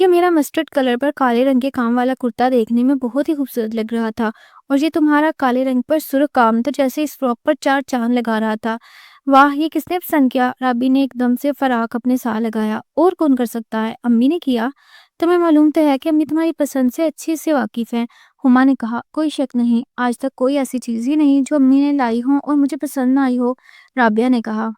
یہ میرا mustard colour پر کالے رنگ کے کام والا کرتا دیکھنے میں بہت ہی خوبصورت لگ رہا تھا، اور یہ تمہارا کالے رنگ پر سرخ کام تو جیسے اس فراک پر چار چاند لگا رہا تھا۔ واہ، یہ کس نے پسند کیا؟ رابی نے ایک دم سے فراق اپنے ساتھ لگایا۔ اور کون کر سکتا ہے؟ امی نے کیا۔ تمہیں معلوم تو ہے کہ امی تمہاری پسند سے اچھی سے واقف ہیں، ہما نے کہا۔ کوئی شک نہیں، آج تک کوئی ایسی چیز ہی نہیں جو امی نے لائی ہو اور مجھے پسند نہ آئی ہو، رابعہ نے کہا۔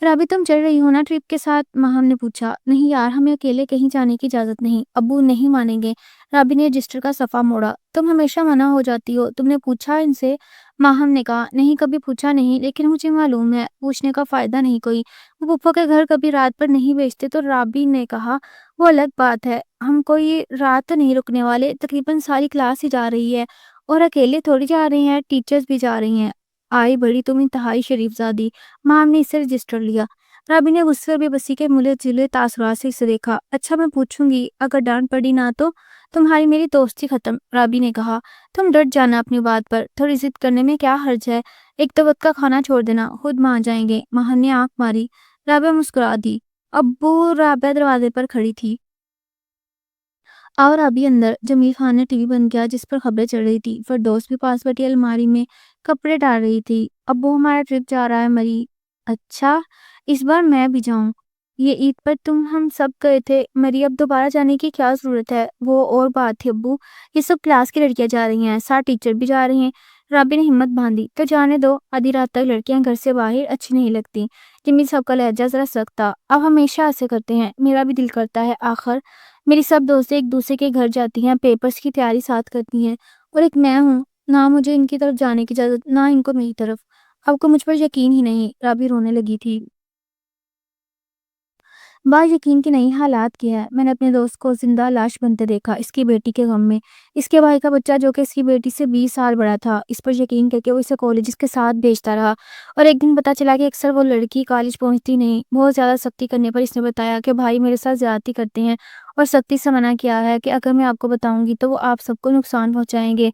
رابی، تم چل رہی ہو نا ٹرپ کے ساتھ؟ ماہم نے پوچھا۔ نہیں یار، ہمیں اکیلے کہیں جانے کی اجازت نہیں، ابو نہیں مانیں گے۔ رابی نے رجسٹر کا صفحہ موڑا۔ تم ہمیشہ منع ہو جاتی ہو، تم نے پوچھا ان سے؟ ماہم نے کہا۔ نہیں، کبھی پوچھا نہیں، لیکن مجھے معلوم ہے پوچھنے کا فائدہ نہیں کوئی۔ وہ پھپھو کے گھر کبھی رات پر نہیں بھیجتے تو رابی نے کہا۔ وہ الگ بات ہے، ہم کوئی رات تو نہیں رکنے والے، تقریباً ساری کلاس ہی جا رہی ہے، اور اکیلے تھوڑی جا رہے ہیں، ٹیچرز بھی جا رہی ہیں۔ آئی بڑی تم انتہائی شریف زادی۔ مام نے اسے رجسٹر لیا۔ رابی نے غصے اور بے بسی کے ملے جلے تاثرات سے اسے دیکھا۔ اچھا، میں پوچھوں گی، اگر ڈانٹ پڑی نہ تو تمہاری میری دوستی ختم، رابی نے کہا۔ تم ڈٹ جانا اپنی بات پر، تھوڑی ضد کرنے میں کیا حرج ہے؟ ایک تو وقت کا کھانا چھوڑ دینا، خود مان جائیں گے۔ ماہر نے آنکھ ماری۔ رابعہ مسکرا دی۔ ابو، رابعہ دروازے پر کھڑی تھی۔ اور ابھی اندر۔ جمیل خان نے ٹی وی بند کیا جس پر خبریں چل رہی تھی۔ فردوس بھی پاس بیٹھی الماری میں کپڑے ڈال رہی تھی۔ ابو، ہمارا ٹرپ جا رہا ہے مری۔ اچھا، اس بار میں بھی جاؤں؟ یہ عید پر ہم سب گئے تھے مری، اب دوبارہ جانے کی کیا ضرورت ہے؟ وہ اور بات تھی ابو، یہ سب کلاس کی لڑکیاں جا رہی ہیں، ساتھ ٹیچر بھی جا رہی ہیں۔ رابی نے ہمت باندھی۔ تو جانے دو، آدھی رات تک لڑکیاں گھر سے باہر اچھی نہیں لگتی۔ جمیل صاحب کا لہجہ ذرا سخت تھا۔ اب ہمیشہ ایسے کرتے ہیں، میرا بھی دل کرتا ہے، آخر میری سب دوستیں ایک دوسرے کے گھر جاتی ہیں، پیپرز کی تیاری ساتھ کرتی ہیں، اور ایک میں ہوں، نہ مجھے ان کی طرف جانے کی اجازت، نہ ان کو میری طرف۔ اب کو مجھ پر یقین ہی نہیں۔ رابی رونے لگی تھی۔ بات یقین کی نہیں، حالات کی ہے۔ میں نے اپنے دوست کو زندہ لاش بنتے دیکھا، اس کی بیٹی کے غم میں۔ اس کے بھائی کا بچہ جو کہ اس کی بیٹی سے 20 سال بڑا تھا، اس پر یقین کر کے وہ اسے کالج کے ساتھ بھیجتا رہا، اور ایک دن پتا چلا کہ اکثر وہ لڑکی کالج پہنچتی نہیں۔ بہت زیادہ سختی کرنے پر اس نے بتایا کہ بھائی میرے ساتھ زیادتی کرتے ہیں، اور سختی سے منع کیا ہے کہ اگر میں آپ کو بتاؤں گی تو وہ آپ سب کو نقصان پہنچائیں گے۔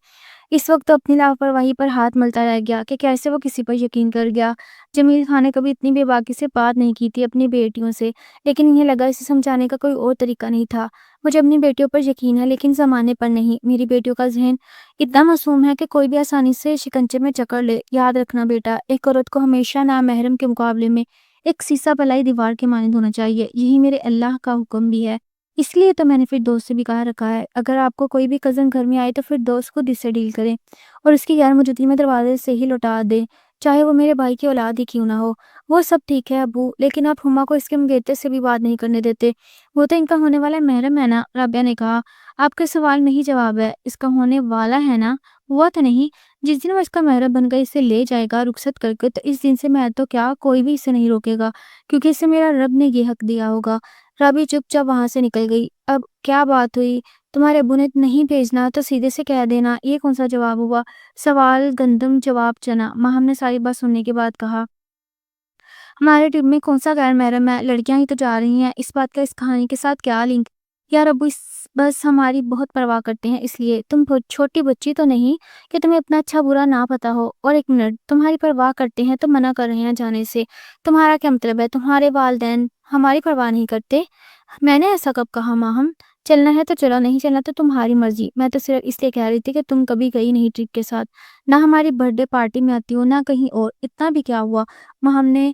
اس وقت تو اپنی لاپرواہی پر ہاتھ ملتا رہ گیا کہ کیسے وہ کسی پر یقین کر گیا۔ جمیل خان نے کبھی اتنی بے باکی سے بات نہیں کی تھی اپنی بیٹیوں سے، لیکن انہیں لگا اسے سمجھانے کا کوئی اور طریقہ نہیں تھا۔ مجھے اپنی بیٹیوں پر یقین ہے، لیکن زمانے پر نہیں۔ میری بیٹیوں کا ذہن اتنا معصوم ہے کہ کوئی بھی آسانی سے شکنجے میں جکڑ لے۔ یاد رکھنا بیٹا، ایک عورت کو ہمیشہ نامحرم کے مقابلے میں ایک سیسا پلائی دیوار کے مانند ہونا چاہیے۔ یہی میرے اللہ کا حکم بھی ہے۔ اس لیے تو میں نے پھر دوست سے بھی کہا رکھا ہے، اگر آپ کو کوئی بھی کزن گھر میں آئے تو پھر دوست خود اس سے ڈیل کریں، اور اس کی غیر موجودگی میں دروازے سے ہی لوٹا دیں، چاہے وہ میرے بھائی کی اولاد ہی کیوں نہ ہو۔ وہ سب ٹھیک ہے ابو، لیکن آپ ہما کو اس کے منگیتر سے بھی بات نہیں کرنے دیتے۔ وہ تو ان کا ہونے والا محرم ہے نا، رابعہ نے کہا۔ آپ کے سوال میں ہی جواب ہے، اس کا ہونے والا ہے نا، ہوا تو نہیں۔ جس دن وہ اس کا محرم بن گئے اسے لے جائے گا رخصت کر کے، تو اس دن سے میں تو کیا کوئی بھی اسے نہیں روکے گا، کیونکہ اسے میرا رب نے یہ حق دیا ہوگا۔ رابی چپ چاپ وہاں سے نکل گئی۔ اب کیا بات ہوئی؟ تمہارے ابو نے نہیں بھیجنا تو سیدھے سے کہہ دینا، یہ کون سا جواب ہوا؟ سوال گندم، جواب چنا، ماہم نے ساری بات سننے کے بعد کہا۔ ہمارے ٹرپ میں کون سا غیر محرم ہے؟ لڑکیاں ہی تو جا رہی ہیں، اس بات کا اس کہانی کے ساتھ کیا لنک؟ یار ابو، بس ہماری بہت پرواہ کرتے ہیں، اس لیے تم چھوٹی بچی تو نہیں کہ تمہیں اپنا اچھا برا نہ پتا ہو۔ اور ایک منٹ، تمہاری پرواہ کرتے ہیں تو منع کر رہے ہیں جانے سے، تمہارا کیا مطلب ہے؟ تمہارے والدین ہماری پرواہ نہیں کرتے؟ میں نے ایسا کب کہا ماہم؟ چلنا ہے تو چلو، نہیں چلنا تو تمہاری مرضی۔ میں تو صرف اس لیے کہہ رہی تھی کہ تم کبھی گئی نہیں ٹرپ کے ساتھ، نہ ہماری برتھ ڈے پارٹی میں آتی ہو، نہ کہیں اور، اتنا بھی کیا ہوا؟ ماہم نے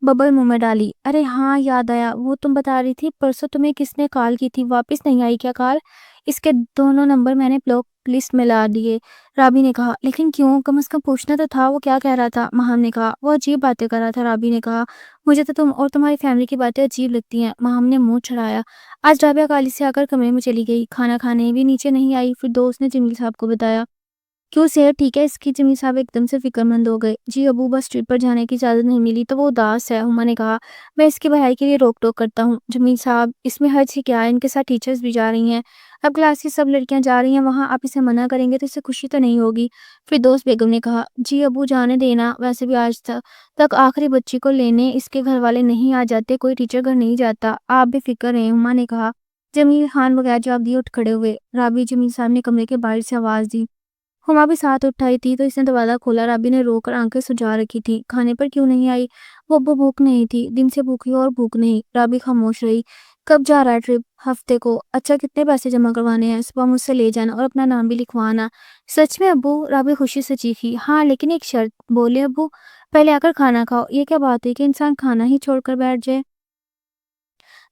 ببل منہ میں ڈالی۔ ارے ہاں، یاد آیا، وہ تم بتا رہی تھی پرسوں تمہیں کس نے کال کی تھی، واپس نہیں آئی کیا کال؟ اس کے دونوں نمبر میں نے بلاک لسٹ میں لا دیے، رابی نے کہا۔ لیکن کیوں؟ کم از کم پوچھنا تو تھا وہ کیا کہہ رہا تھا، ماہم نے کہا۔ وہ عجیب باتیں کر رہا تھا، رابی نے کہا۔ مجھے تو تم اور تمہاری فیملی کی باتیں عجیب لگتی ہیں، ماہم نے منہ چھڑایا۔ آج رابعہ کالج سے آ کر کمرے میں چلی گئی، کھانا کھانے بھی نیچے نہیں آئی۔ پھر دوست نے جمیل صاحب کو بتایا۔ کیوں، صحت ٹھیک ہے اس کی؟ جمیل صاحب ایک دم سے فکر مند ہو گئے۔ جی ابو، بس ٹرپ پر جانے کی اجازت نہیں ملی تو وہ اداس ہے، ہما نے کہا۔ میں اس کی بھلائی کے لیے روک ٹوک کرتا ہوں۔ جمیل صاحب، اس میں حرج ہی کیا ہے؟ ان کے ساتھ ٹیچرز بھی جا رہی ہیں، اب کلاس کی سب لڑکیاں جا رہی ہیں وہاں، آپ اسے منع کریں گے تو اسے خوشی تو نہیں ہوگی؟ پھر دوست بیگم نے کہا۔ جی ابو، جانے دینا، ویسے بھی آج تک آخری بچی کو لینے اس کے گھر والے نہیں آ جاتے، کوئی ٹیچر گھر نہیں جاتا، آپ بے فکر رہیں، ہما نے کہا۔ جمیل خان بغیر جواب دیے اٹھ کھڑے ہوئے۔ رابی، جمیل صاحب نے کمرے کے باہر سے آواز دی۔ ہما بھی ساتھ اٹھائی تھی تو اس نے دروازہ کھولا۔ رابی نے رو کر آنکھیں سجا رکھی تھی۔ کھانے پر کیوں نہیں آئی؟ وہ ابو، بھوک نہیں تھی، دن سے بھوکی اور بھوک نہیں۔ رابی خاموش رہی۔ کب جا رہا ہے ٹرپ؟ ہفتے کو؟ اچھا کتنے پیسے جمع کروانے ہیں؟ صبح مجھ سے لے جانا اور اپنا نام بھی لکھوانا۔ سچ میں ابو؟ رابع خوشی سے چیخی۔ ہاں لیکن ایک شرط۔ بولے ابو؟ پہلے آ کر کھانا کھاؤ۔ یہ کیا بات ہے کہ انسان کھانا ہی چھوڑ کر بیٹھ جائے؟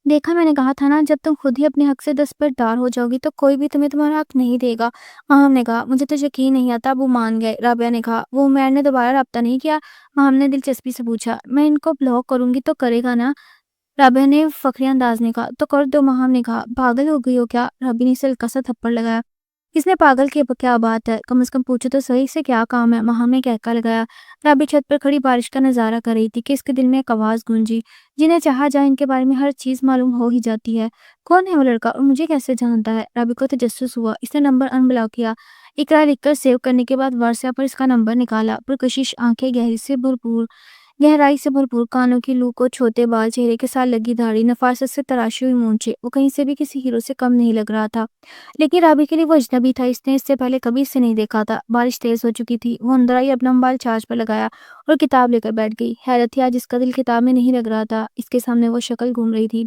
دیکھا میں نے کہا تھا نا، جب تم خود ہی اپنے حق سے دستبردار ہو جاؤ گی تو کوئی بھی تمہیں تمہارا حق نہیں دے گا۔ ماہم نے کہا مجھے تو یقین نہیں آتا۔ ابو مان گئے۔ رابعہ نے کہا وہ عمیر نے دوبارہ رابطہ نہیں کیا؟ ماہم نے دلچسپی سے پوچھا۔ میں ان کو بلاک کروں گی تو کرے گا نا؟ رابعہ نے فخری انداز نے کہا۔ تو کر دو۔ ماہم نے کہا پاگل ہو گئی ہو کیا؟ رابعہ نے اسے ہلکا سا تھپڑ لگایا۔ اس نے پاگل کی کیا بات ہے؟ کم از کم پوچھو تو صحیح سے کیا کام ہے؟ ماہم نے کہکا لگایا۔ رابعہ چھت پر کھڑی بارش کا نظارہ کر رہی تھی کہ اس کے دل میں ایک آواز گونجی، جنہیں چاہا جائے ان کے بارے میں ہر چیز معلوم ہو ہی جاتی ہے۔ کون ہے وہ لڑکا اور مجھے کیسے جانتا ہے؟ رابعہ کو تجسس ہوا۔ اس نے نمبر ان بلاک کیا۔ اقرا لکھ کر سیو کرنے کے بعد واٹس ایپ پر اس کا نمبر نکالا۔ پرکشش آنکھیں، گہرائی سے بھرپور کانوں کی لو کو، چھوٹے بال، چہرے کے ساتھ لگی داڑھی، نفاست سے تراشی ہوئی مونچھیں، وہ کہیں سے بھی کسی ہیرو سے کم نہیں لگ رہا تھا۔ لیکن رابعہ کے لیے وہ اجنبی تھا۔ اس نے اس سے پہلے کبھی اسے نہیں دیکھا تھا۔ بارش تیز ہو چکی تھی۔ وہ اندر آئی، اپنا موبائل چارج پر لگایا اور کتاب لے کر بیٹھ گئی۔ حیرت تھی، آج اس کا دل کتاب میں نہیں لگ رہا تھا۔ اس کے سامنے وہ شکل گھوم رہی تھی۔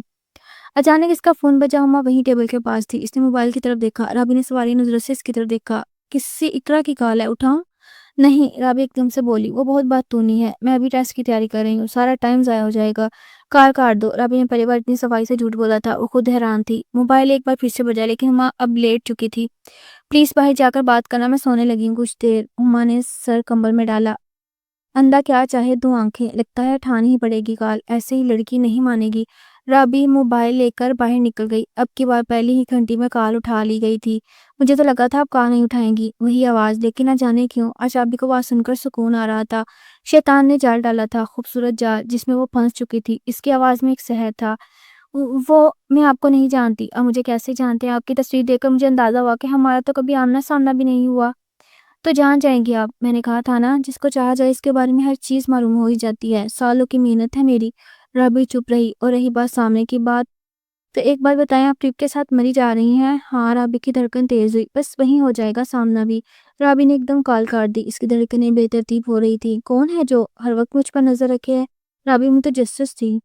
اچانک اس کا فون بجا۔ اماں وہیں ٹیبل کے پاس تھی۔ اس نے موبائل کی طرف دیکھا۔ رابعہ نے سواری نظروں سے اس کی طرف دیکھا۔ کسی اقرا کی کال ہے؟ اٹھاؤں؟ نہیں، رابعہ ایک دم سے بولی۔ وہ بہت بات تو نہیں ہے، میں ابھی ٹیسٹ کی تیاری کر رہی ہوں، سارا ٹائم ضائع ہو جائے گا۔ کار کاٹ دو۔ رابعہ نے پہلی بار اتنی صفائی سے جھوٹ بولا تھا۔ وہ خود حیران تھی۔ موبائل ایک بار پھر سے بجا، لیکن ہما اب لیٹ چکی تھی۔ پلیز باہر جا کر بات کرنا، میں سونے لگی ہوں کچھ دیر۔ ہما نے سر کمبل میں ڈالا۔ اندھا کیا چاہے دو آنکھیں، لگتا ہے اٹھانی ہی پڑے گی کال، ایسے ہی لڑکی نہیں مانے گی۔ رابعہ موبائل لے کر باہر نکل گئی۔ اب کی بار پہلی ہی گھنٹی میں کال اٹھا لی گئی تھی۔ مجھے تو لگا تھا اب کال نہیں اٹھائیں گی، وہی آواز، لیکن نہ جانے کیوں آج رابعہ کو آواز سن کر سکون آ رہا تھا۔ شیطان نے جال ڈالا تھا، خوبصورت جال جس میں وہ پھنس چکی تھی۔ اس کی آواز میں ایک سحر تھا۔ وہ میں آپ کو نہیں جانتی۔ اب مجھے کیسے جانتے ہیں؟ آپ کی تصویر دیکھ کر مجھے اندازہ ہوا کہ ہمارا تو کبھی آمنا سامنا بھی نہیں ہوا۔ تو جان جائیں گی آپ؟ میں نے کہا تھا نا، جس کو چاہا جائے اس کے بارے میں ہر چیز معلوم ہو ہی جاتی ہے، سالوں کی محنت ہے میری۔ رابعہ چپ رہی۔ اور رہی بات سامنے کی بات، تو ایک بات بتائیں، آپ ٹرپ کے ساتھ مری جا رہی ہیں؟ ہاں۔ رابعہ کی دھڑکن تیز ہوئی۔ بس وہیں ہو جائے گا سامنا بھی۔ رابعہ نے ایک دم کال کاٹ دی۔ اس کی دھڑکنیں بے ترتیب ہو رہی تھی۔ کون ہے جو ہر وقت مجھ پر نظر رکھے ہے؟ رابعہ متجسس تھی۔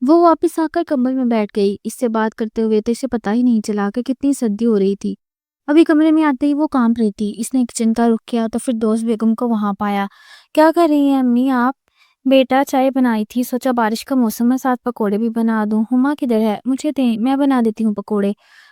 وہ واپس آ کر کمبل میں بیٹھ گئی۔ اس سے بات کرتے ہوئے تو اسے پتہ ہی نہیں چلا کہ کتنی سردی ہو رہی تھی۔ ابھی کمرے میں آتے ہی وہ کانپ رہی تھی۔ اس نے کچن کا رخ کیا تو پھر دوست بیگم کو وہاں پایا۔ کیا کر رہی ہیں امی آپ؟ بیٹا چائے بنائی تھی، سوچا بارش کا موسم ہے، ساتھ پکوڑے بھی بنا دوں۔ ہما کدھر ہے؟ مجھے دیں، میں بنا دیتی ہوں پکوڑے۔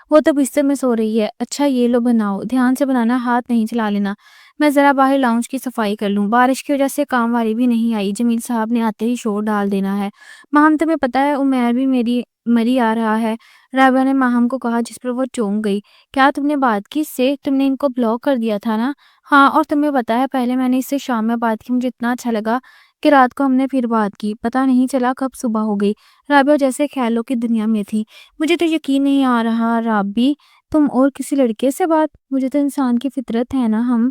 وہ تو بستر میں سو رہی ہے۔ اچھا یہ لو بناؤ، دھیان سے بنانا، ہاتھ نہیں چلا لینا۔ میں ذرا باہر لاؤنج کی صفائی کر لوں، بارش کی وجہ سے کام والی بھی نہیں آئی، جمیل صاحب نے آتے ہی شور ڈال دینا ہے۔ ماہم تمہیں پتہ ہے عمیر بھی میری مری آ رہا ہے، رابعہ نے ماہم کو کہا، جس پر وہ چونک گئی۔ کیا تم نے بات کی اس سے؟ تم نے ان کو بلاک کر دیا تھا نا؟ ہاں، اور تمہیں پتہ ہے پہلے میں نے اس سے شام میں بات کی، مجھے اتنا اچھا لگا کہ رات کو ہم نے پھر بات کی، پتہ نہیں چلا کب صبح ہو گئی۔ رابعہ جیسے خیالوں کی دنیا میں تھی۔ مجھے تو یقین نہیں آ رہا رابعہ، تم اور کسی لڑکے سے بات؟ مجھے تو انسان کی فطرت ہے نا، ہم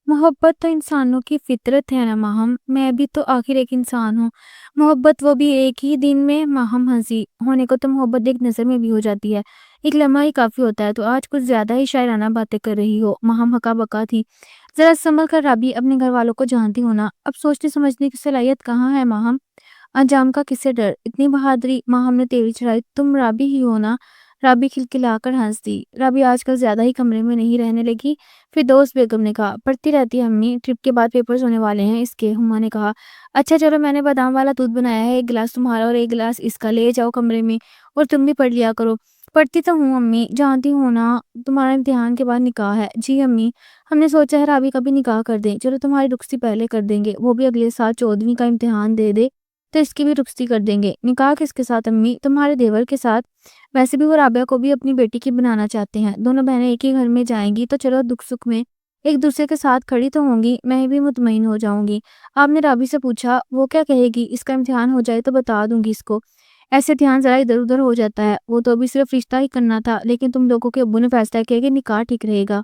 محبت تو انسانوں کی فطرت ہے نا ماہم، میں بھی تو آخر ایک انسان ہوں۔ محبت وہ بھی ایک ہی دن میں؟ ماہم ہنسی۔ ہونے کو تو محبت ایک نظر میں بھی ہو جاتی ہے، ایک لمحہ ہی کافی ہوتا ہے، تو آج کچھ زیادہ ہی شاعرانہ باتیں کر رہی ہو۔ ماہم ہکا بکا تھی۔ ذرا سنبھل کر رابعہ، اپنے گھر والوں کو جانتی ہونا، اب سوچنے سمجھنے کی صلاحیت کہاں ہے ماہم؟ انجام کا کسے ڈر، اتنی بہادری؟ ماہم نے تیوری چڑھائی۔ تم رابعہ ہی ہو نا؟ رابعہ کھلکھلا کر ہنس دی۔ رابعہ آج کل زیادہ ہی کمرے میں نہیں رہنے لگی۔ پھر دوست بیگم نے کہا، پڑھتی رہتی ہے امی، ٹرپ کے بعد پیپرز ہونے والے ہیں اس کے۔ ہما نے کہا، اچھا چلو، میں نے بادام والا دودھ بنایا ہے، ایک گلاس تمہارا اور ایک گلاس اس کا، لے جاؤ کمرے میں اور تم بھی پڑھ لیا کرو۔ پڑھتی تو ہوں امی، جانتی ہوں نا تمہارا امتحان کے بعد نکاح ہے۔ جی امی، ہم نے سوچا ہے رابعہ کا بھی نکاح کر دیں، چلو تمہاری رخصتی پہلے کر دیں گے، وہ بھی اگلے سال 14ویں کا امتحان دے دے تو اس کی بھی رخصتی کر دیں گے۔ نکاح کس کے ساتھ امی؟ تمہارے دیور کے ساتھ۔ ویسے بھی وہ رابعہ کو بھی اپنی بیٹی کی بنانا چاہتے ہیں، دونوں بہنیں ایک ہی گھر میں جائیں گی تو چلو دکھ سکھ میں ایک دوسرے کے ساتھ کھڑی تو ہوں گی، میں بھی مطمئن ہو جاؤں گی۔ آپ نے رابعہ سے پوچھا وہ کیا کہے گی؟ اس کا امتحان ہو جائے تو بتا دوں گی اس کو، ایسے دھیان ذرا ادھر ادھر ہو جاتا ہے، وہ تو ابھی صرف رشتہ ہی کرنا تھا، لیکن تم لوگوں کے ابو نے فیصلہ کیا کہ نکاح ٹھیک رہے گا۔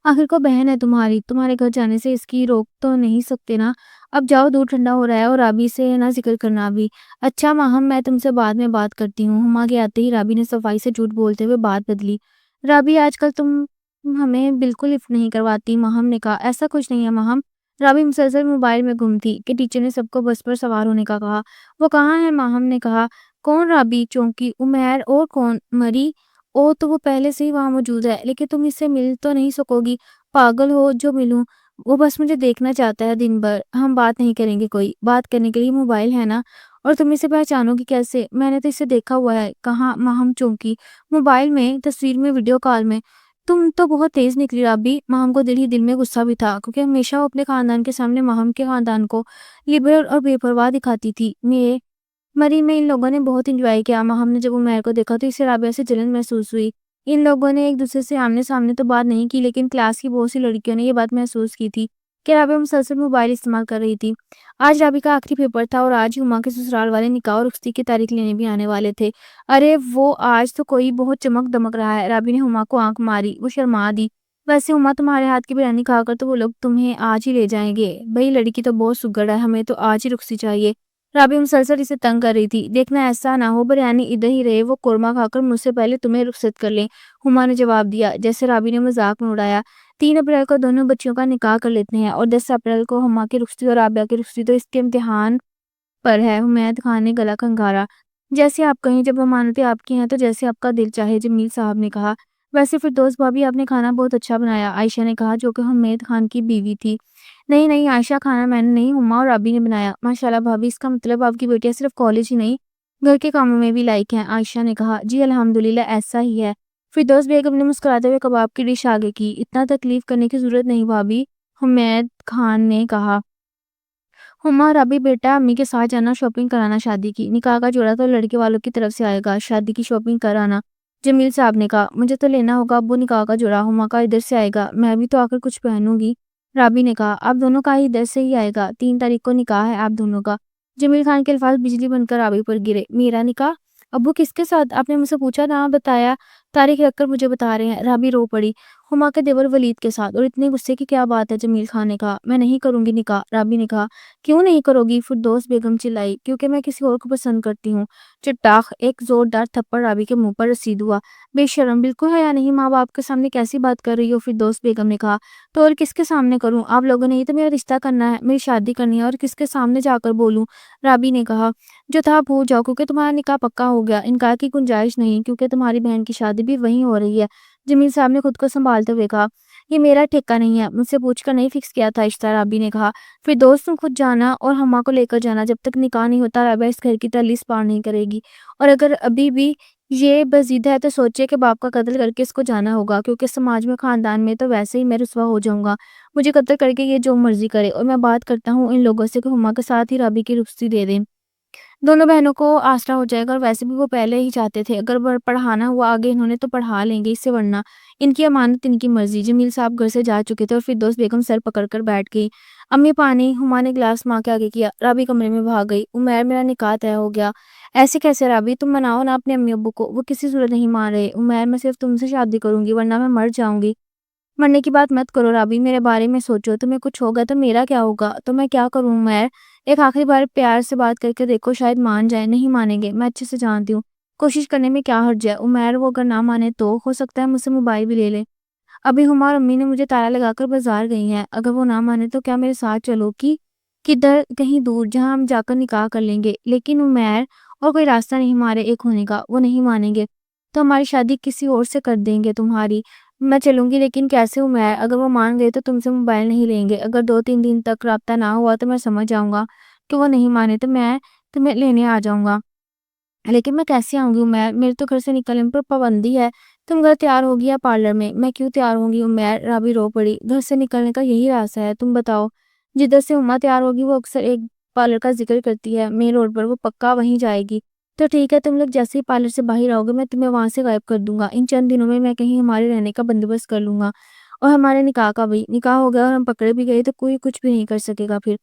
آخر کو بہن ہے تمہاری، تمہارے گھر جانے سے اس کی روک تو نہیں سکتے نا؟ اب جاؤ، دودھ ٹھنڈا ہو رہا ہے، اور رابعہ سے نہ ذکر کرنا بھی۔ اچھا ماہم، میں تم سے بعد میں بات کرتی ہوں۔ ہما کے آتے ہی رابعہ نے صفائی سے جھوٹ بولتے ہوئے بات بدلی۔ رابعہ آج کل تم ہمیں بالکل عفت نہیں کرواتی، ماہم نے کہا۔ ایسا کچھ نہیں ہے ماہم، رابی مسلسل موبائل میں گم تھی کہ ٹیچر نے سب کو بس پر سوار ہونے کا کہا۔ وہ کہاں ہے ماہم نے کہا۔ کون؟ رابی چونکی۔ عمیر اور کون؟ مری۔ او تو وہ پہلے سے ہی وہاں موجود ہے، لیکن تم اس سے مل تو نہیں سکو گی۔ پاگل ہو جو ملوں؟ وہ بس مجھے دیکھنا چاہتا ہے دن بھر۔ ہم بات نہیں کریں گے، کوئی بات کرنے کے لیے موبائل ہے نا؟ اور تم اسے پہچانو گی کیسے؟ میں نے تو اسے دیکھا ہوا ہے۔ کہاں؟ ماہم چونکی۔ موبائل میں، تصویر میں، ویڈیو کال میں۔ تم تو بہت تیز نکلی رابی۔ ماہم کو دل ہی دل میں غصہ بھی تھا، کیونکہ ہمیشہ وہ اپنے خاندان کے سامنے ماہم کے خاندان کو لبرل اور بے پرواہ دکھاتی تھی۔ مری میں ان لوگوں نے بہت انجوائے کیا۔ ماہم نے جب عمیر کو دیکھا تو اسے رابعہ سے جلن محسوس ہوئی۔ ان لوگوں نے ایک دوسرے سے آمنے سامنے تو بات نہیں کی، لیکن کلاس کی بہت سی لڑکیوں نے یہ بات محسوس کی تھی کہ رابعہ مسلسل موبائل استعمال کر رہی تھی۔ آج رابعہ کا آخری پیپر تھا اور آج ہما کے سسرال والے نکاح اور رخصتی کی تاریخ لینے بھی آنے والے تھے۔ ارے وہ آج تو کوئی بہت چمک دمک رہا ہے۔ رابعہ نے ہما کو آنکھ ماری۔ وہ شرما دی۔ ویسے ہما، تمہارے ہاتھ کی بریانی کھا کر تو وہ لوگ تمہیں آج ہی لے جائیں گے۔ بھئی لڑکی تو بہت سگڑ ہے، ہمیں تو آج ہی رخصتی چاہیے۔ رابعہ مسلسل اسے تنگ کر رہی تھی۔ دیکھنا ایسا نہ ہو بریانی ادھر ہی رہے، وہ قورمہ کھا کر مجھ سے پہلے تمہیں رخصت کر لیں، ہما نے جواب دیا، جیسے رابعہ نے مذاق میں اڑایا۔ 3 اپریل کو دونوں بچیوں کا نکاح کر لیتے ہیں اور 10 اپریل کو ہما کی رخصتی اور رابعہ کی رخصتی تو اس کے امتحان پر ہے۔ حمید خان نے گلا کھنگارا۔ جیسے آپ کہیں، جب امانتیں آپ کی ہیں تو جیسے آپ کا دل چاہے، جمیل صاحب نے کہا۔ ویسے فردوس بھابی، آپ نے کھانا بہت اچھا بنایا، عائشہ نے کہا، جو کہ حمید خان کی بیوی تھی۔ نہیں نہیں عائشہ، کھانا میں نے نہیں، ہما اور رابی نے بنایا۔ ماشاءاللہ بھابی، اس کا مطلب آپ کی بیٹیاں صرف کالج ہی نہیں، گھر کے کاموں میں بھی لائق ہیں، عائشہ نے کہا۔ جی الحمدللہ ایسا ہی ہے۔ فردوس بیگم نے مسکراتے ہوئے کباب کی ڈش آگے کی۔ اتنا تکلیف کرنے کی ضرورت نہیں بھابی، حمید خان نے کہا۔ ہما اور رابی بیٹا امی کے ساتھ جانا، شاپنگ کرانا شادی کی۔ نکاح کا جوڑا تو لڑکے والوں کی طرف سے آئے گا، شادی کی شاپنگ کرانا، جمیل صاحب نے کہا۔ مجھے تو لینا ہوگا ابو نکاح کا جوڑا، ہما کا ادھر سے آئے گا، میں بھی تو آ کر کچھ پہنوں گی، رابی نے کہا۔ آپ دونوں کا ہی ادھر سے ہی آئے گا، 3 تاریخ کو نکاح ہے آپ دونوں کا۔ جمیل خان کے الفاظ بجلی بن کر رابی پر گرے۔ میرا نکاح؟ ابو کس کے ساتھ؟ آپ نے مجھ سے پوچھا نہ بتایا، تاریخ رکھ کر مجھے بتا رہے ہیں، رابی رو پڑی۔ ہما کے دیور ولید کے ساتھ، اور اتنے غصے کی کیا بات ہے؟ جمیل خان نے کہا۔ میں نہیں کروں گی نکاح، رابی نے کہا۔ کیوں نہیں کرو گی؟ فردوس بیگم چلائی۔ کیونکہ میں کسی اور کو پسند کرتی ہوں، چٹاخ! ایک زوردار تھپڑ رابی کے منہ پر رسید ہوا۔ بے شرم، بالکل حیا نہیں، ماں باپ کے سامنے کیسی بات کر رہی ہو؟ فردوس بیگم نے کہا۔ تو اور کس کے سامنے کروں؟ آپ لوگوں نے ہی تو میرا رشتہ کرنا ہے، میری شادی کرنی ہے، اور کس کے سامنے جا کر بولوں؟ رابی نے کہا۔ جو تھا بھول جاؤ، کیونکہ تمہارا نکاح پکا ہو گیا، انکار کی گنجائش نہیں، کیونکہ تمہاری بہن کی شادی بھی وہیں ہو رہی ہے، جمیل صاحب نے خود کو سنبھالتے ہوئے کہا۔ یہ میرا ٹھیکہ نہیں ہے، مجھ سے پوچھ کر نہیں فکس کیا تھا رشتہ، رابی نے کہا۔ پھر دوست تم خود جانا اور ہما کو لے کر جانا، جب تک نکاح نہیں ہوتا رابعہ اس گھر کی تہلیس پار نہیں کرے گی، اور اگر ابھی بھی یہ بزید ہے تو سوچے کہ باپ کا قتل کر کے اس کو جانا ہوگا، کیونکہ سماج میں، خاندان میں تو ویسے ہی میں رسوا ہو جاؤں گا، مجھے قتل کر کے یہ جو مرضی کرے، اور میں بات کرتا ہوں ان لوگوں سے کہ ہما کے ساتھ ہی رابی کی رخصتی دے دیں، دونوں بہنوں کو آسرا ہو جائے گا، اور ویسے بھی وہ پہلے ہی چاہتے تھے، اگر پڑھانا ہوا آگے انہوں نے تو پڑھا لیں گے، اس سے ورنہ ان کی امانت ان کی مرضی۔ جمیل صاحب گھر سے جا چکے تھے اور فردوس بیگم سر پکڑ کر بیٹھ گئی۔ امی پانی، ہما نے گلاس ماں کے آگے کیا، رابی کمرے میں بھاگ گئی۔ عمیر، میرا نکاح طے ہو گیا۔ ایسے کیسے رابی؟ تم مناؤ نا اپنے امی ابو کو، وہ کسی صورت نہیں مان رہے۔ عمیر، میں صرف تم سے شادی کروں گی، ورنہ میں مر جاؤں گی۔ مرنے کی بات مت کرو رابی، میرے بارے میں سوچو، تمہیں کچھ ہوگا تو میرا کیا ہوگا؟ تو میں کیا کروں عمیر؟ ایک آخری بار پیار سے بات کر کے دیکھو، شاید مان جائیں۔ نہیں مانیں گے، میں اچھے سے جانتی ہوں، کوشش کرنے میں کیا حرج ہے؟ عمیر، وہ اگر نہ مانے تو ہو سکتا ہے مجھ سے موبائل بھی لے لے۔ ابھی ہما اور امی نے مجھے تالا لگا کر بازار گئی ہیں، اگر وہ نہ مانے تو کیا میرے ساتھ چلو کہ کدھر؟ کہیں دور جہاں ہم جا کر نکاح کر لیں گے، لیکن عمیر، اور کوئی راستہ نہیں ہمارے ایک ہونے کا، وہ نہیں مانیں گے تو ہماری شادی کسی اور سے کر دیں گے تمہاری۔ میں چلوں گی لیکن کیسے عمیر؟ اگر وہ مان گئے تو تم سے موبائل نہیں لیں گے، اگر 2-3 دن تک رابطہ نہ ہوا تو میں سمجھ جاؤں گا کہ وہ نہیں مانے تو میں تمہیں لینے آ جاؤں گا، لیکن میں کیسے آؤں گی عمیر؟ میرے تو گھر سے نکلنے پر پابندی ہے، تم گھر تیار ہوگی یا پارلر میں؟ میں کیوں تیار ہوں گی عمیر؟ رابی رو پڑی۔ گھر سے نکلنے کا یہی راستہ ہے، تم بتاؤ۔ جدھر سے ہما تیار ہوگی، وہ اکثر ایک پارلر کا ذکر کرتی ہے مین روڈ پر، وہ پکا وہیں جائے گی۔ تو ٹھیک ہے، تم لوگ جیسے ہی پارلر سے باہر آؤ گے میں تمہیں وہاں سے غائب کر دوں گا، ان چند دنوں میں کہیں ہمارے رہنے کا بندوبست کر لوں گا، اور ہمارے نکاح کا بھی۔ نکاح ہو گیا اور ہم پکڑے بھی گئے تو کوئی کچھ بھی نہیں کر سکے گا پھر۔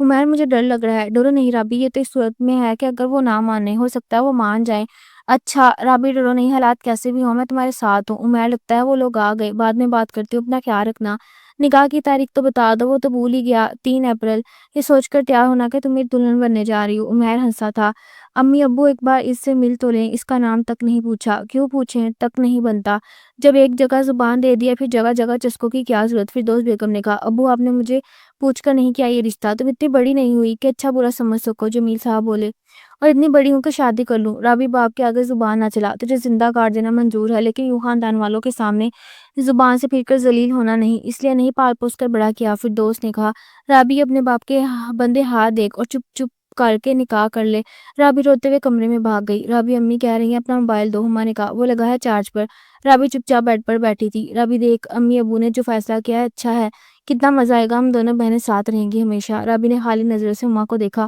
عمیر، مجھے ڈر لگ رہا ہے۔ ڈرو نہیں رابی، یہ تو اس صورت میں ہے کہ اگر وہ نہ مانے، ہو سکتا ہے وہ مان جائیں۔ اچھا رابی، ڈرو نہیں، حالات کیسے بھی ہوں میں تمہارے ساتھ ہوں۔ عمیر، لگتا ہے وہ لوگ آ گئے، بعد میں بات کرتے ہو، اپنا خیال رکھنا۔ نکاح کی تاریخ تو بتا دو، وہ تو بھول ہی گیا، 3 اپریل۔ یہ سوچ کر تیار ہونا کہ تم میری دلہن بننے جا رہی ہو۔ عمیر ہنسا تھا۔ امی ابو ایک بار اس سے مل تو لیں، اس کا نام تک نہیں پوچھا۔ کیوں پوچھیں، تک نہیں بنتا، جب ایک جگہ زبان دے دیا پھر جگہ جگہ چسکوں کی کیا ضرورت۔ فردوس بیگم نے کہا، ابو آپ نے مجھے پوچھ کر نہیں کیا یہ رشتہ، تم اتنی بڑی نہیں ہوئی کہ اچھا برا سمجھ سکو۔ جمیل صاحب بولے، اور اتنی بڑی ہوں کہ شادی کر لوں؟ رابی باپ کے آگے زبان نہ چلا، تجھے زندہ کاٹ دینا منظور ہے، لیکن یوں خاندان والوں کے سامنے زبان سے پھر کر ذلیل ہونا نہیں، اس لیے نہیں پال پوس کر بڑا کیا۔ فردوس نے کہا، رابی اپنے باپ کے بندے ہاتھ دیکھ اور چپ چپ کر کے نکاح کر لے۔ رابی روتے ہوئے کمرے میں بھاگ گئی۔ رابی امی کہہ رہی ہیں اپنا موبائل دو، ہما نے کہا، وہ لگا ہے چارج پر۔ رابی چپ چاپ بیڈ پر بیٹھی تھی۔ رابی دیکھ، امی ابو نے جو فیصلہ کیا ہے اچھا ہے، کتنا مزہ آئے گا، ہم دونوں بہنیں ساتھ رہیں گی ہمیشہ۔ رابی نے خالی نظروں سے ہما کو دیکھا۔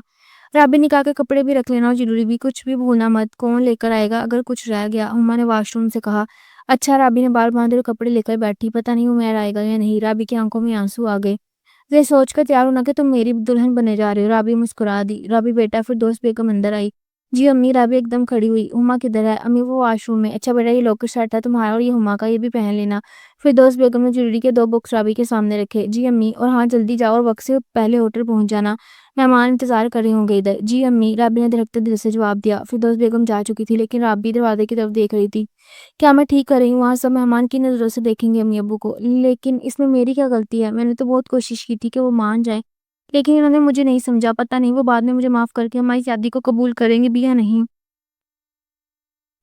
رابی نے کہا کہ کپڑے بھی رکھ لینا اور ضروری بھی، کچھ بھی بھولنا مت، کون لے کر آئے گا اگر کچھ رہ گیا؟ ہما نے واش روم سے کہا۔ اچھا۔ رابی نے بال باندھے ہوئے کپڑے لے کر بیٹھی، پتہ نہیں عمیر آئے گا یا نہیں۔ رابی کی آنکھوں میں آنسو آ گئے۔ یہ سوچ کر تیار ہونا کہ تم میری دلہن بننے جا رہے ہو۔ رابی مسکرا دی۔ رابی بیٹا، فردوس بیگم اندر آئی۔ جی امی۔ رابی ایک دم کھڑی ہوئی۔ ہما کدھر ہے؟ امی وہ واش روم میں۔ اچھا بیٹا، یہ لوکر سیٹ ہے تمہارا اور یہ ہما کا، یہ بھی پہن لینا۔ فردوس بیگم نے جویلری کے 2 باکس رابی کے سامنے رکھے۔ جی امی، اور ہاں جلدی جاؤ اور وقت سے پہلے ہوٹل پہنچ جانا، مہمان انتظار کر رہے ہوں گے ادھر۔ جی امی، رابی نے دھڑکتے دل سے جواب دیا۔ فردوس بیگم جا چکی تھی، لیکن رابی دروازے کی طرف دیکھ رہی تھی۔ کیا میں ٹھیک کر رہی ہوں؟ وہاں سب مہمان کی نظروں سے دیکھیں گے امی ابو کو، لیکن اس میں میری کیا غلطی ہے؟ میں نے تو بہت کوشش کی تھی کہ وہ مان جائیں، لیکن انہوں نے مجھے نہیں سمجھا۔ پتہ نہیں وہ بعد میں مجھے معاف کر کے ہماری شادی کو قبول کریں گے بھی یا نہیں۔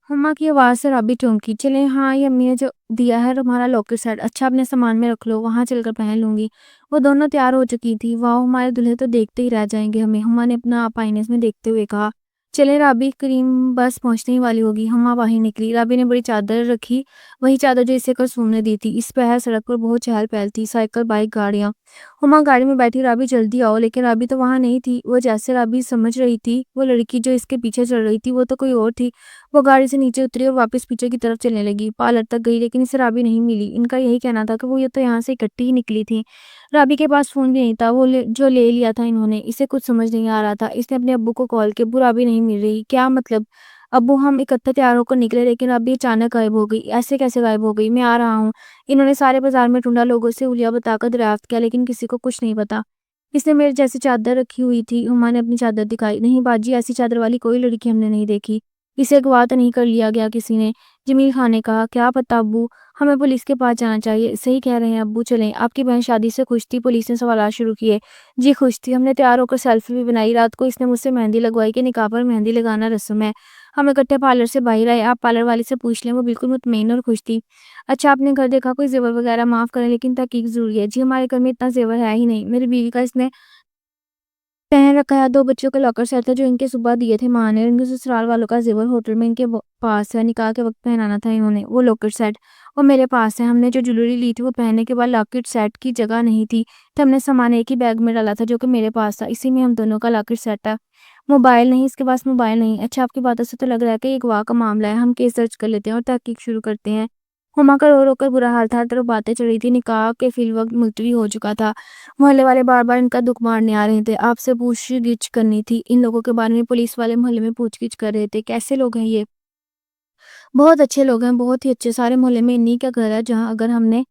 ہما کی آواز سے رابی چونکی۔ چلیں، ہاں یہ امی نے جو دیا ہے تمہارا لوکر سیٹ، اچھا اپنے سامان میں رکھ لو، وہاں چل کر پہن لوں گی۔ وہ دونوں تیار ہو چکی تھی۔ واہ، ہمارے دلہے تو دیکھتے ہی رہ جائیں گے ہمیں، ہما نے اپنا آپ آئینے میں دیکھتے ہوئے کہا۔ چلیں رابی، کریم بس پہنچنے ہی والی ہوگی۔ ہما باہر نکلی۔ رابی نے بڑی چادر رکھی، وہی چادر جو اسے کلثوم نے دی تھی۔ اس پہر سڑک پر بہت چہل پہل تھی، سائیکل، بائک، گاڑیاں۔ ہما گاڑی میں بیٹھی، رابی جلدی آؤ، لیکن رابی تو وہاں نہیں تھی۔ وہ جیسے رابی سمجھ رہی تھی، وہ لڑکی جو اس کے پیچھے چل رہی تھی وہ تو کوئی اور تھی۔ وہ گاڑی سے نیچے اتری اور واپس پیچھے کی طرف چلنے لگی۔ پارلر تک گئی، لیکن اسے رابی نہیں ملی۔ ان کا یہی کہنا تھا کہ وہ یہ تو یہاں سے اکٹھی ہی نکلی تھی۔ رابی کے پاس فون بھی نہیں تھا، وہ جو لے لیا تھا انہوں نے۔ اسے کچھ سمجھ نہیں آ رہا تھا۔ اس نے اپنے ابو کو کال کی، ابو رابی نہیں مل رہی۔ کیا مطلب؟ ابو ہم اکٹھے تیار ہو کر نکلے، لیکن رابی اچانک غائب ہو گئی۔ ایسے کیسے غائب ہو گئی؟ میں آ رہا ہوں۔ انہوں نے سارے بازار میں ڈھونڈا، لوگوں سے اولیا بتا کر دریافت کیا، لیکن کسی کو کچھ نہیں پتا۔ اس نے میرے جیسی چادر رکھی ہوئی تھی۔ ہما نے اپنی چادر دکھائی۔ نہیں باجی، ایسی چادر والی کوئی لڑکی ہم نے نہیں دیکھی۔ اسے اغوا تو نہیں کر لیا گیا کسی نے؟ جمیل خان نے کہا۔ کیا پتا ابو، ہمیں پولیس کے پاس جانا چاہیے۔ صحیح کہہ رہے ہیں ابو، چلیں۔ آپ کی بہن شادی سے خوش تھی؟ پولیس نے سوالات شروع کیے۔ جی خوش تھی، ہم نے تیار ہو کر سیلفی بھی بنائی۔ رات کو اس نے مجھ سے مہندی لگوائی کہ نکاح پر مہندی لگانا رسم ہے۔ ہم اکٹھے پارلر سے باہر آئے، آپ پارلر والی سے پوچھ لیں، وہ بالکل مطمئن اور خوش تھی۔ اچھا، آپ نے گھر دیکھا؟ کوئی زیور وغیرہ؟ معاف کریں لیکن تحقیق ضروری ہے۔ جی ہمارے گھر میں اتنا زیور ہے ہی نہیں، میری بیوی کا اس نے پہن رکھا ہے 2 بچوں کے لاکر سیٹ تھے جو ان کے صبح دیے تھے ماں نے، ان کے سسرال والوں کا زیور ہوٹل میں ان کے پاس ہے، نکاح کے وقت پہنانا تھا انہوں نے وہ لاکر سیٹ، وہ میرے پاس ہے۔ ہم نے جو جویلری لی تھی وہ پہننے کے بعد لاکر سیٹ کی جگہ نہیں تھی، تو ہم نے سامان ایک ہی بیگ میں ڈالا تھا جو کہ میرے پاس تھا، اسی میں ہم دونوں کا لاکر سیٹ ہے۔ موبائل نہیں، اس کے پاس موبائل نہیں۔ اچھا، آپ کی باتوں سے تو لگ رہا ہے کہ یہ اغوا کا معاملہ ہے، ہم کیس درج کر لیتے ہیں اور تحقیق شروع کرتے ہیں۔ ہما کا رو رو کر برا حال تھا، ہر طرف باتیں چل رہی تھی، نکاح کے فی الوقت ملتوی ہو چکا تھا، محلے والے بار بار ان کا دکھ مارنے آ رہے تھے، آپ سے پوچھ گچھ کرنی تھی، ان لوگوں کے بارے میں پولیس والے محلے میں پوچھ گچھ کر رہے تھے۔ کیسے لوگ ہیں یہ؟ بہت اچھے لوگ ہیں، بہت ہی اچھے، سارے محلے میں انہی کا گھر ہے جہاں اگر ہم نے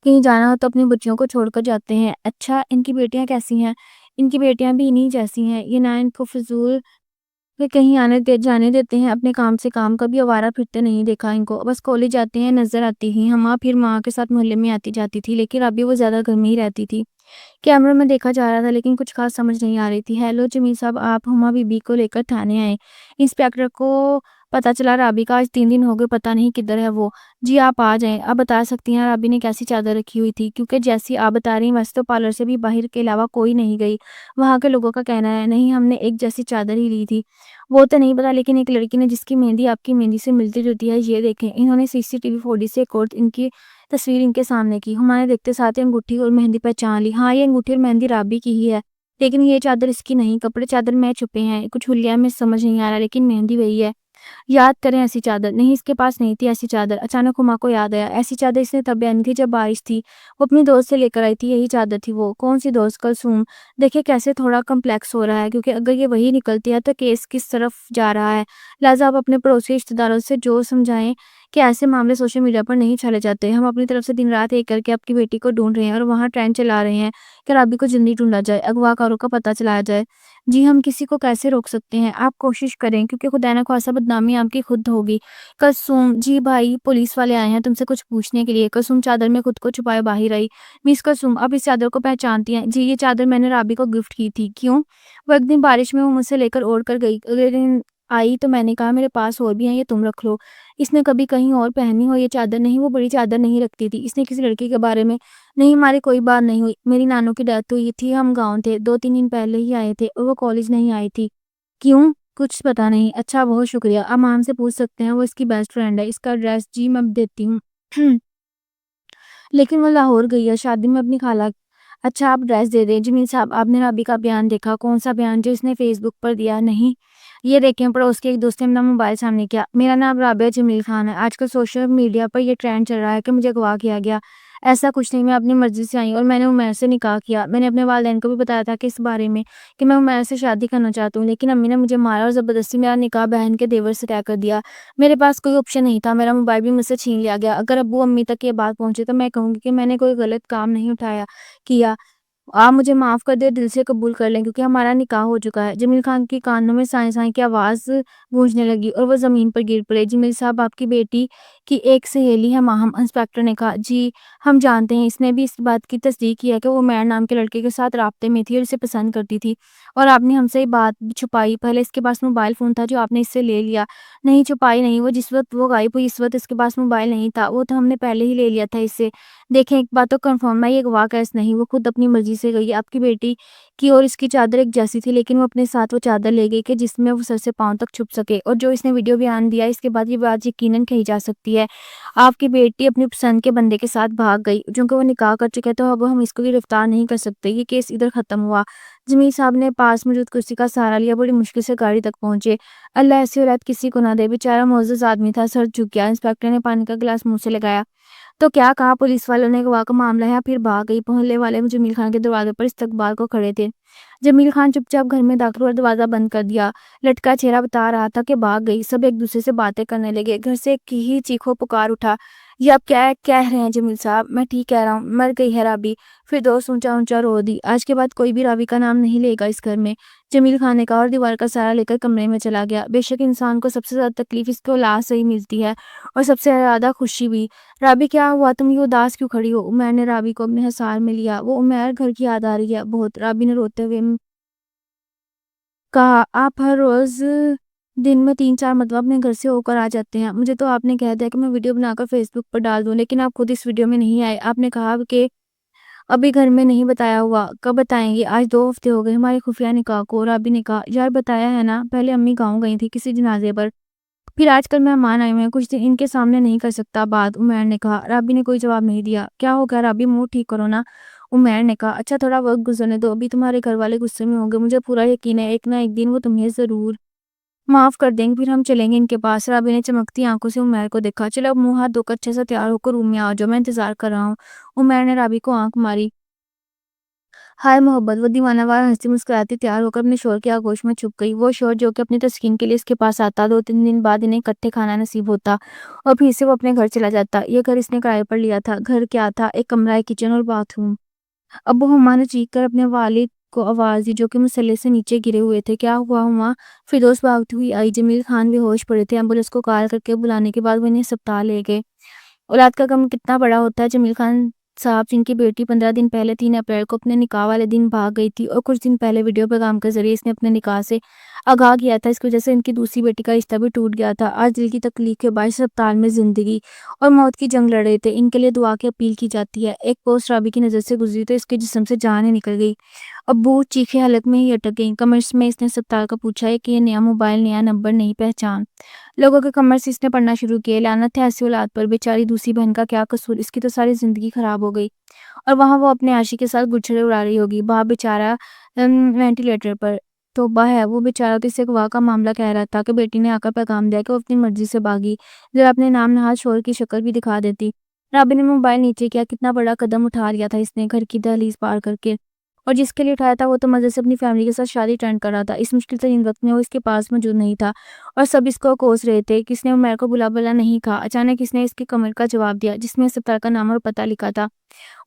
کہیں جانا ہو تو اپنی بچیوں کو چھوڑ کر جاتے ہیں۔ اچھا، ان کی بیٹیاں کیسی ہیں؟ ان کی بیٹیاں بھی انہی جیسی ہیں، یہ نہ ان کو فضول کہ کہیں جانے دیتے ہیں، اپنے کام سے کام، کبھی آوارہ پھرتے نہیں دیکھا ان کو، بس کالج جاتے ہیں، نظر آتی ہیں، ہما پھر ماں کے ساتھ محلے میں آتی جاتی تھی، لیکن ابھی وہ زیادہ گھر میں ہی رہتی تھی۔ کیمروں میں دیکھا جا رہا تھا لیکن کچھ خاص سمجھ نہیں آ رہی تھی۔ ہیلو جمیل صاحب، آپ ہما بی بی کو لے کر تھانے آئے؟ انسپیکٹر کو پتا چلا رابی کا آج 3 دن ہو گئے، پتہ نہیں کدھر ہے وہ۔ جی آپ آ جائیں، آپ بتا سکتی ہیں رابی نے کیسی چادر رکھی ہوئی تھی؟ کیونکہ جیسی آپ بتا رہی ہیں ویسے تو پارلر سے بھی باہر کے علاوہ کوئی نہیں گئی، وہاں کے لوگوں کا کہنا ہے نہیں ہم نے ایک جیسی چادر ہی لی تھی۔ وہ تو نہیں پتا، لیکن ایک لڑکی نے جس کی مہندی آپ کی مہندی سے ملتی جلتی ہے، یہ دیکھیں، انہوں نے سی سی ٹی وی فوٹیج سے ایک اور ان کی تصویر ان کے سامنے کی، ہمارے دیکھتے ساتھ انگوٹھی اور مہندی پہچان لی۔ ہاں یہ انگوٹھی اور مہندی رابی کی ہی ہے، لیکن یہ چادر اس کی نہیں، کپڑے چادر میں چھپے ہیں، کچھ حلیہ میں سمجھ نہیں آ رہا، لیکن مہندی وہی ہے۔ یاد کریں ایسی چادر نہیں، اس کے پاس نہیں تھی ایسی چادر۔ اچانک ہما کو یاد آیا، ایسی چادر اس نے تب پہنی تھی جب بارش تھی، وہ اپنی دوست سے لے کر آئی تھی، یہی چادر تھی وہ۔ کون سی دوست؟ کلثوم۔ دیکھیں کیسے تھوڑا کمپلیکس ہو رہا ہے، کیونکہ اگر یہ وہی نکلتی ہے تو کیس کس طرف جا رہا ہے، لہٰذا آپ اپنے پڑوسی رشتہ داروں سے جو سمجھائیں کہ ایسے معاملے سوشل میڈیا پر نہیں چھاڑے جاتے۔ ہم اپنی طرف سے دن رات ایک کر کے آپ کی بیٹی کو ڈھونڈ رہے ہیں اور وہاں ٹرینڈ چلا رہے ہیں کہ رابی کو جلدی ڈھونڈا جائے، اغوا کاروں کا پتہ چلایا جائے۔ جی ہم کسی کو کیسے روک سکتے ہیں؟ آپ کوشش کریں، کیونکہ خدا نہ خواستہ بدنامی آپ کی خود ہوگی۔ قسم جی بھائی پولیس والے آئے ہیں تم سے کچھ پوچھنے کے لیے۔ قسم چادر میں خود کو چھپائے باہر آئی۔ مس قسم آپ اس چادر کو پہچانتی ہیں؟ جی یہ چادر میں نے رابی کو گفٹ کی تھی۔ کیوں؟ وہ ایک دن بارش میں وہ مجھ سے لے کر اوڑھ کر گئی، اگلے دن آئی تو میں نے کہا میرے پاس اور بھی ہیں، یہ تم رکھ لو۔ اس نے کبھی کہیں اور پہنی ہو یہ چادر نہیں، وہ بڑی چادر نہیں رکھتی تھی۔ اس نے کسی لڑکی کے بارے میں نہیں، ہماری کوئی بات نہیں ہوئی، میری نانو کی ڈیتھ ہوئی تھی، ہم گاؤں تھے، 2-3 دن پہلے ہی آئے تھے اور وہ کالج نہیں آئی تھی۔ کیوں؟ کچھ پتا نہیں۔ اچھا بہت شکریہ، اب ہم سے پوچھ سکتے ہیں، وہ اس کی بیسٹ فرینڈ ہے۔ اس کا ایڈریس جی میں دیتی ہوں لیکن وہ لاہور گئی ہے شادی میں اپنی خالہ۔ اچھا آپ ایڈریس دے دیں۔ جمیل صاحب آپ نے رابی کا بیان دیکھا؟ کون سا بیان جو اس نے فیس بک پر دیا؟ نہیں یہ دیکھیں پڑوس کے ایک دوست نے اپنا موبائل سامنے کیا۔ میرا نام رابعہ جمیل خان ہے، آج کل سوشل میڈیا پر یہ ٹرینڈ چل رہا ہے کہ مجھے اغوا کیا گیا۔ ایسا کچھ نہیں، میں اپنی مرضی سے آئی اور میں نے عمیر سے نکاح کیا۔ میں نے اپنے والدین کو بھی بتایا تھا کہ اس بارے میں کہ میں عمیر سے شادی کرنا چاہتا ہوں، لیکن امی نے مجھے مارا اور زبردستی میرا نکاح بہن کے دیور سے طے کر دیا۔ میرے پاس کوئی آپشن نہیں تھا، میرا موبائل بھی مجھ سے چھین لیا گیا۔ اگر ابو امی تک یہ بات پہنچے تو میں کہوں گی کہ میں نے کوئی غلط کام نہیں کیا۔ آپ مجھے معاف کر دیں، دل سے قبول کر لیں کیونکہ ہمارا نکاح ہو چکا ہے۔ جمیل خان کی کانوں میں سائیں سائیں کی آواز گونجنے لگی اور وہ زمین پر گر پڑے۔ جمیل صاحب آپ کی بیٹی کی ایک سہیلی ہے ماہم، انسپکٹر نے کہا۔ جی ہم جانتے ہیں، اس نے بھی اس بات کی تصدیق کی ہے کہ وہ عمیر نام کے لڑکے کے ساتھ رابطے میں تھی اور اسے پسند کرتی تھی، اور آپ نے ہم سے یہ بات چھپائی۔ پہلے اس کے پاس موبائل فون تھا جو آپ نے اس سے لے لیا۔ نہیں چھپائی نہیں، وہ جس وقت وہ غائب ہوئی اس وقت اس کے پاس موبائل نہیں تھا، وہ تو ہم نے پہلے ہی لے لیا تھا اس سے۔ دیکھیں ایک بات تو کنفرم ہے، یہ اغوا کیس نہیں، وہ خود اپنی مرضی سے گئی۔ آپ کی بیٹی کی اور اس کی چادر ایک جیسی تھی، لیکن وہ اپنے ساتھ وہ چادر لے گئی کہ جس میں وہ سر سے پاؤں تک چھپ سکے، اور جو اس نے ویڈیو بیان دیا اس کے بعد یہ بات یقیناً کہی جا سکتی ہے آپ کی بیٹی اپنی پسند کے بندے کے ساتھ بھاگ گئی، چونکہ وہ نکاح کر چکے تو اب ہم اس کو گرفتار نہیں کر سکتے۔ یہ کیس ادھر ختم ہوا۔ جمیل صاحب نے پاس موجود کرسی کا سہارا لیا، بڑی مشکل سے گاڑی تک پہنچے۔ اللہ ایسی اولاد کسی کو نہ دے، بیچارہ معزز آدمی تھا، سر جھک گیا۔ انسپکٹر نے پانی کا گلاس منہ سے لگایا تو کیا کہا؟ پولیس والوں نے اغوا کا معاملہ ہے پھر بھاگ گئی۔ محلے والے جمیل خان کے دروازے پر استقبال کو کھڑے تھے۔ جمیل خان چپ چاپ گھر میں داخل اور دروازہ بند کر دیا۔ لٹکا چہرہ بتا رہا تھا کہ بھاگ گئی۔ سب ایک دوسرے سے باتیں کرنے لگے۔ گھر سے ایک ہی چیخو پکار اٹھا، یہ آپ کیا کہہ رہے ہیں جمیل صاحب؟ میں ٹھیک کہہ رہا ہوں، مر گئی ہے رابی۔ پھر دوست اونچا اونچا رو دی۔ آج کے بعد کوئی بھی رابی کا نام نہیں لے گا اس گھر میں، جمیل خان نے کہا اور دیوار کا سہارا لے کر کمرے میں چلا گیا۔ بے شک انسان کو سب سے زیادہ تکلیف اس کے اولاد سے ہی ملتی ہے اور سب سے زیادہ خوشی بھی۔ رابی کیا ہوا؟ تم یہ اداس کیوں کھڑی ہو؟ عمیر نے رابی کو اپنے حصار میں لیا۔ وہ عمیر گھر کی یاد آ رہی ہے بہت، رابی نے روتے ہوئے کہا۔ آپ ہر روز دن میں 3-4 مرتبہ اپنے گھر سے ہو کر آ جاتے ہیں، مجھے تو آپ نے کہہ دیا کہ میں ویڈیو بنا کر فیس بک پر ڈال دوں، لیکن آپ خود اس ویڈیو میں نہیں آئے۔ آپ نے کہا کہ ابھی گھر میں نہیں بتایا ہوا، کب بتائیں گے؟ آج 2 ہفتے ہو گئے ہمارے خفیہ نکاح کو۔ رابی نے کہا یار بتایا ہے نا، پہلے امی گاؤں گئی تھی کسی جنازے پر، پھر آج کل مہمان آئے ہوئے ہیں، کچھ دن ان کے سامنے نہیں کر سکتا بات، عمیر نے کہا۔ رابی نے کوئی جواب نہیں دیا۔ کیا ہو گیا رابی، موڈ ٹھیک کرو نا، عمیر نے کہا۔ اچھا تھوڑا وقت گزرنے دو، ابھی تمہارے گھر والے غصے میں ہوں گے، مجھے پورا یقین ہے ایک نہ ایک دن وہ تمہیں ضرور معاف کر دیں گے، پھر ہم چلیں گے ان کے پاس۔ رابی نے چمکتی آنکھوں سے عمیر کو دیکھا۔ چلو اب منہ ہاتھ دھو کر اچھے سے تیار ہو کر روم میں آ جاؤ، میں انتظار کر رہا ہوں۔ عمیر نے رابی کو آنکھ ماری۔ ہائے محبت، وہ دیوانہ وار ہنسی مسکراتی تیار ہو کر اپنے شوہر کی آغوش میں چھپ گئی۔ وہ شوہر جو کہ اپنی تسکین کے لیے اس کے پاس آتا، 2-3 دن بعد انہیں اکٹھے کھانا نصیب ہوتا اور پھر سے وہ اپنے گھر چلا جاتا۔ یہ گھر اس نے کرائے پر لیا تھا۔ گھر کیا تھا؟ ایک کمرہ، ایک کچن اور باتھ روم۔ ابو ہما نے چیخ کر اپنے والد کو آواز دی جو کہ مسلے سے نیچے گرے ہوئے تھے۔ کیا ہوا ہما؟ فردوس بھاگتی ہوئی آئی۔ جمیل خان بھی ہوش پڑے تھے۔ ایمبولنس کو کال کر کے بلانے کے بعد وہ انہیں ہسپتال لے گئے۔ اولاد کا غم کتنا بڑا ہوتا ہے۔ جمیل خان صاحب جن کی بیٹی 15 دن پہلے 3 اپریل کو اپنے نکاح والے دن بھاگ گئی تھی اور کچھ دن پہلے ویڈیو پیغام کے ذریعے اس نے اپنے نکاح سے آگاہ کیا تھا، اس کی وجہ سے ان کی دوسری بیٹی کا رشتہ بھی ٹوٹ گیا تھا۔ آج دل کی تکلیف کے باعث ہسپتال میں زندگی اور موت کی جنگ لڑ رہے تھے۔ ان کے لیے دعا کی اپیل کی جاتی ہے۔ ایک پوسٹ رابی کی نظر سے گزری تو اس کے جسم سے جان ہی نکل گئی۔ ابو چیخے حلق میں ہی اٹک گئیں۔ کمرس میں اس نے ہسپتال کا پوچھا ہے کہ یہ نیا موبائل، نیا نمبر نہیں پہچان۔ لوگوں کے کمرس اس نے پڑھنا شروع کیے۔ لعنت ہے ایسی اولاد پر، بیچاری دوسری بہن کا کیا قصور، اس کی تو ساری زندگی خراب ہو گئی اور وہاں وہ اپنے عاشق کے ساتھ گلچھڑے اڑا رہی ہوگی۔ باپ بیچارہ وینٹیلیٹر پر۔ توبہ ہے، وہ بیچارہ تو اسے اغوا کا معاملہ کہہ رہا تھا کہ بیٹی نے آ کر پیغام دیا کہ وہ اپنی مرضی سے بھاگی، ذرا اپنے نام نہاد شوہر کی شکل بھی دکھا دیتی۔ رابی نے موبائل نیچے کیا۔ کتنا بڑا قدم اٹھا لیا تھا اس نے، گھر کی دہلیز پار کر کے اور جس کے لیے اٹھایا تھا وہ تو مزے سے اپنی فیملی کے ساتھ شادی اٹینڈ کر رہا تھا۔ اس مشکل ترین وقت میں وہ اس کے پاس موجود نہیں تھا اور سب اس کو کوس رہے تھے۔ کس نے عمیر کو بلا بلا نہیں کہا۔ اچانک اس نے اس کی کمر کا جواب دیا جس میں اسپتال کا نام اور پتہ لکھا تھا۔